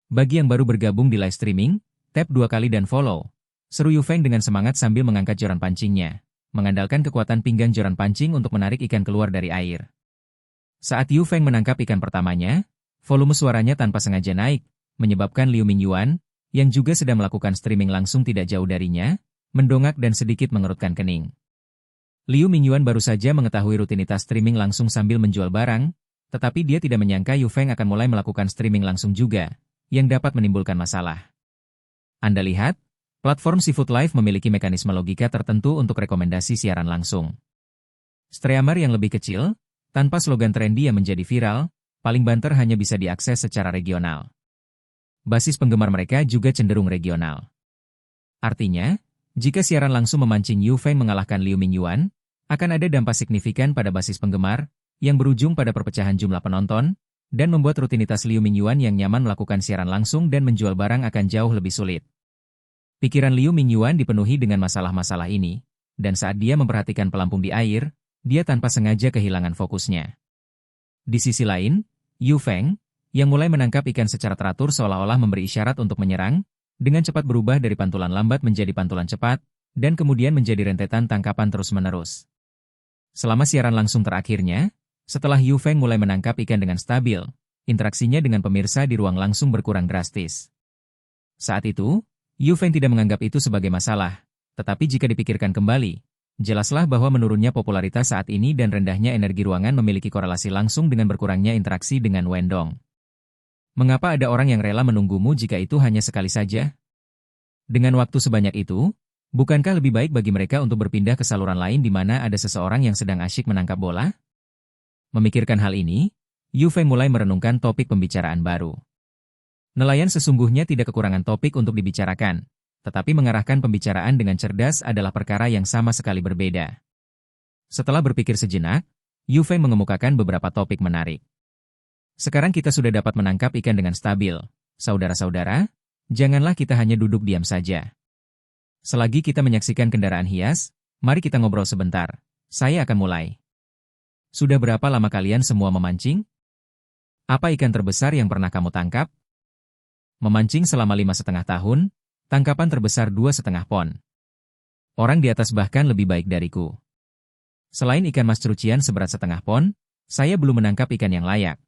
Bagi yang baru bergabung di live streaming, tap 2 kali dan follow. Seru Yu Feng dengan semangat sambil mengangkat joran pancingnya, mengandalkan kekuatan pinggang joran pancing untuk menarik ikan keluar dari air. Saat Yu Feng menangkap ikan pertamanya, volume suaranya tanpa sengaja naik, menyebabkan Liu Mingyuan, yang juga sedang melakukan streaming langsung tidak jauh darinya, mendongak dan sedikit mengerutkan kening. Liu Mingyuan baru saja mengetahui rutinitas streaming langsung sambil menjual barang, tetapi dia tidak menyangka Yu Feng akan mulai melakukan streaming langsung juga, yang dapat menimbulkan masalah. Anda lihat, platform Seafood Live memiliki mekanisme logika tertentu untuk rekomendasi siaran langsung. Streamer yang lebih kecil, tanpa slogan trendy yang menjadi viral, paling banter hanya bisa diakses secara regional. Basis penggemar mereka juga cenderung regional. Artinya, jika siaran langsung memancing Yu Feng mengalahkan Liu Mingyuan, akan ada dampak signifikan pada basis penggemar, yang berujung pada perpecahan jumlah penonton, dan membuat rutinitas Liu Mingyuan yang nyaman melakukan siaran langsung dan menjual barang akan jauh lebih sulit. Pikiran Liu Mingyuan dipenuhi dengan masalah-masalah ini, dan saat dia memperhatikan pelampung di air, dia tanpa sengaja kehilangan fokusnya. Di sisi lain, Yu Feng, yang mulai menangkap ikan secara teratur seolah-olah memberi isyarat untuk menyerang, dengan cepat berubah dari pantulan lambat menjadi pantulan cepat, dan kemudian menjadi rentetan tangkapan terus-menerus. Selama siaran langsung terakhirnya, setelah Yu Feng mulai menangkap ikan dengan stabil, interaksinya dengan pemirsa di ruang langsung berkurang drastis. Saat itu, Yu Feng tidak menganggap itu sebagai masalah, tetapi jika dipikirkan kembali, jelaslah bahwa menurunnya popularitas saat ini dan rendahnya energi ruangan memiliki korelasi langsung dengan berkurangnya interaksi dengan Wendong. Mengapa ada orang yang rela menunggumu jika itu hanya sekali saja? Dengan waktu sebanyak itu, bukankah lebih baik bagi mereka untuk berpindah ke saluran lain di mana ada seseorang yang sedang asyik menangkap bola? Memikirkan hal ini, Yu Feng mulai merenungkan topik pembicaraan baru. Nelayan sesungguhnya tidak kekurangan topik untuk dibicarakan, tetapi mengarahkan pembicaraan dengan cerdas adalah perkara yang sama sekali berbeda. Setelah berpikir sejenak, Yu Feng mengemukakan beberapa topik menarik. Sekarang kita sudah dapat menangkap ikan dengan stabil. Saudara-saudara, janganlah kita hanya duduk diam saja. Selagi kita menyaksikan kendaraan hias, mari kita ngobrol sebentar. Saya akan mulai. Sudah berapa lama kalian semua memancing? Apa ikan terbesar yang pernah kamu tangkap? Memancing selama 5,5 tahun, tangkapan terbesar 2,5 pon. Orang di atas bahkan lebih baik dariku. Selain ikan mas cerucian seberat 0,5 pon, saya belum menangkap ikan yang layak.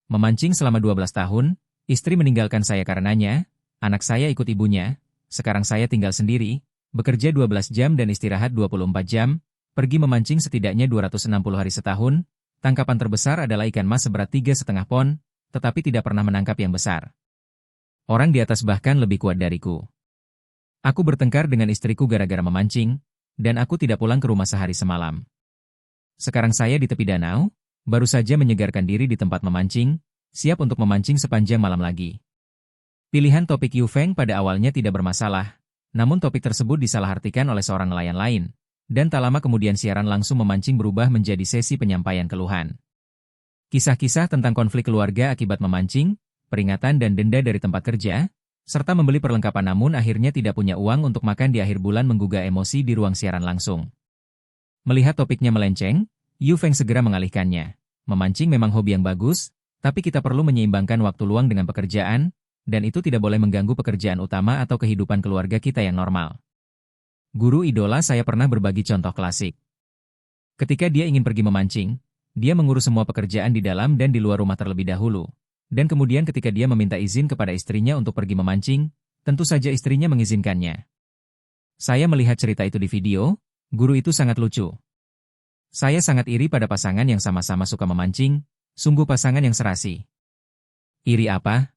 Memancing selama 12 tahun, istri meninggalkan saya karenanya, anak saya ikut ibunya, sekarang saya tinggal sendiri, bekerja 12 jam dan istirahat 24 jam, pergi memancing setidaknya 260 hari setahun, tangkapan terbesar adalah ikan mas seberat 3,5 pon, tetapi tidak pernah menangkap yang besar. Orang di atas bahkan lebih kuat dariku. Aku bertengkar dengan istriku gara-gara memancing, dan aku tidak pulang ke rumah sehari semalam. Sekarang saya di tepi danau, baru saja menyegarkan diri di tempat memancing, siap untuk memancing sepanjang malam lagi. Pilihan topik Yu Feng pada awalnya tidak bermasalah, namun topik tersebut disalahartikan oleh seorang nelayan lain, dan tak lama kemudian siaran langsung memancing berubah menjadi sesi penyampaian keluhan. Kisah-kisah tentang konflik keluarga akibat memancing, peringatan dan denda dari tempat kerja, serta membeli perlengkapan namun akhirnya tidak punya uang untuk makan di akhir bulan menggugah emosi di ruang siaran langsung. Melihat topiknya melenceng, Yu Feng segera mengalihkannya. Memancing memang hobi yang bagus, tapi kita perlu menyeimbangkan waktu luang dengan pekerjaan, dan itu tidak boleh mengganggu pekerjaan utama atau kehidupan keluarga kita yang normal. Guru idola saya pernah berbagi contoh klasik. Ketika dia ingin pergi memancing, dia mengurus semua pekerjaan di dalam dan di luar rumah terlebih dahulu, dan kemudian ketika dia meminta izin kepada istrinya untuk pergi memancing, tentu saja istrinya mengizinkannya. Saya melihat cerita itu di video, guru itu sangat lucu. Saya sangat iri pada pasangan yang sama-sama suka memancing, sungguh pasangan yang serasi. Iri apa?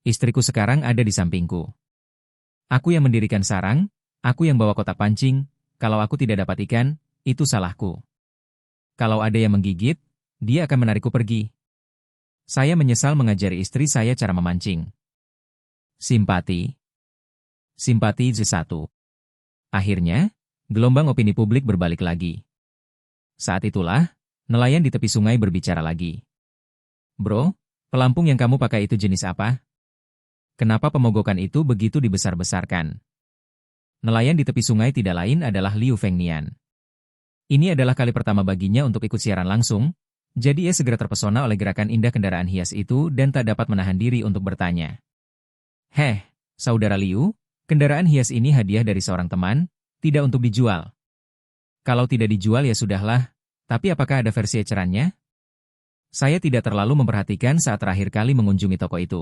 Istriku sekarang ada di sampingku. Aku yang mendirikan sarang, aku yang bawa kotak pancing, kalau aku tidak dapat ikan, itu salahku. Kalau ada yang menggigit, dia akan menarikku pergi. Saya menyesal mengajari istri saya cara memancing. Simpati. Simpati Z1. Akhirnya, gelombang opini publik berbalik lagi. Saat itulah, nelayan di tepi sungai berbicara lagi. Bro, pelampung yang kamu pakai itu jenis apa? Kenapa pemogokan itu begitu dibesar-besarkan? Nelayan di tepi sungai tidak lain adalah Liu Fengnian. Ini adalah kali pertama baginya untuk ikut siaran langsung, jadi ia segera terpesona oleh gerakan indah kendaraan hias itu dan tak dapat menahan diri untuk bertanya. Heh, saudara Liu, kendaraan hias ini hadiah dari seorang teman, tidak untuk dijual. Kalau tidak dijual ya sudahlah, tapi apakah ada versi ecerannya? Saya tidak terlalu memperhatikan saat terakhir kali mengunjungi toko itu.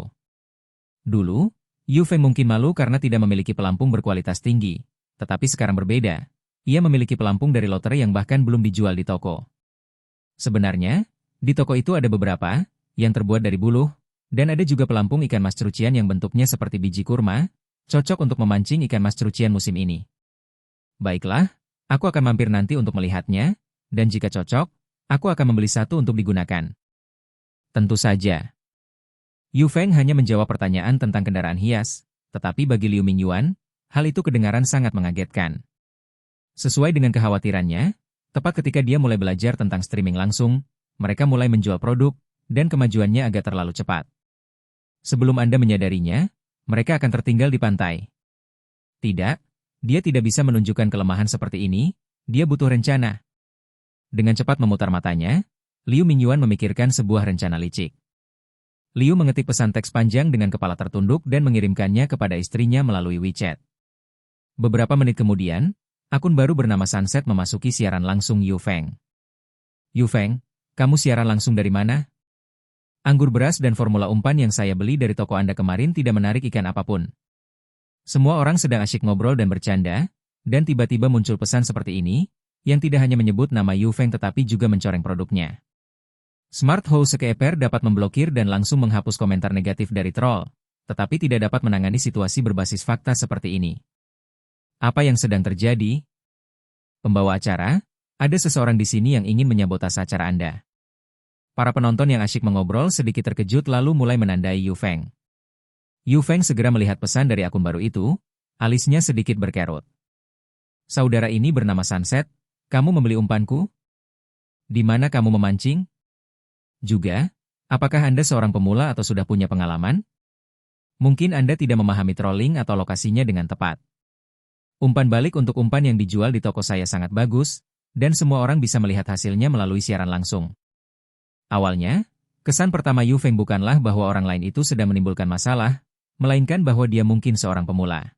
Dulu, Yu Feng mungkin malu karena tidak memiliki pelampung berkualitas tinggi, tetapi sekarang berbeda. Ia memiliki pelampung dari lotre yang bahkan belum dijual di toko. Sebenarnya, di toko itu ada beberapa, yang terbuat dari buluh, dan ada juga pelampung ikan mas cerucian yang bentuknya seperti biji kurma, cocok untuk memancing ikan mas cerucian musim ini. Baiklah, aku akan mampir nanti untuk melihatnya, dan jika cocok, aku akan membeli satu untuk digunakan. Tentu saja. Yu Feng hanya menjawab pertanyaan tentang kendaraan hias, tetapi bagi Liu Mingyuan, hal itu kedengaran sangat mengagetkan. Sesuai dengan kekhawatirannya, tepat ketika dia mulai belajar tentang streaming langsung, mereka mulai menjual produk, dan kemajuannya agak terlalu cepat. Sebelum Anda menyadarinya, mereka akan tertinggal di pantai. Tidak, dia tidak bisa menunjukkan kelemahan seperti ini, dia butuh rencana. Dengan cepat memutar matanya, Liu Mingyuan memikirkan sebuah rencana licik. Liu mengetik pesan teks panjang dengan kepala tertunduk dan mengirimkannya kepada istrinya melalui WeChat. Beberapa menit kemudian, akun baru bernama Sunset memasuki siaran langsung Yu Feng. Yu Feng, kamu siaran langsung dari mana? Anggur beras dan formula umpan yang saya beli dari toko Anda kemarin tidak menarik ikan apapun. Semua orang sedang asyik ngobrol dan bercanda, dan tiba-tiba muncul pesan seperti ini, yang tidak hanya menyebut nama Yu Feng tetapi juga mencoreng produknya. Smart House Keeper dapat memblokir dan langsung menghapus komentar negatif dari troll, tetapi tidak dapat menangani situasi berbasis fakta seperti ini. Apa yang sedang terjadi? Pembawa acara, ada seseorang di sini yang ingin menyabotase acara Anda. Para penonton yang asyik mengobrol sedikit terkejut lalu mulai menandai Yu Feng. Yu Feng segera melihat pesan dari akun baru itu, alisnya sedikit berkerut. Saudara ini bernama Sunset, kamu membeli umpanku? Di mana kamu memancing? Juga, apakah Anda seorang pemula atau sudah punya pengalaman? Mungkin Anda tidak memahami trolling atau lokasinya dengan tepat. Umpan balik untuk umpan yang dijual di toko saya sangat bagus, dan semua orang bisa melihat hasilnya melalui siaran langsung. Awalnya, kesan pertama Yu Feng bukanlah bahwa orang lain itu sedang menimbulkan masalah, melainkan bahwa dia mungkin seorang pemula.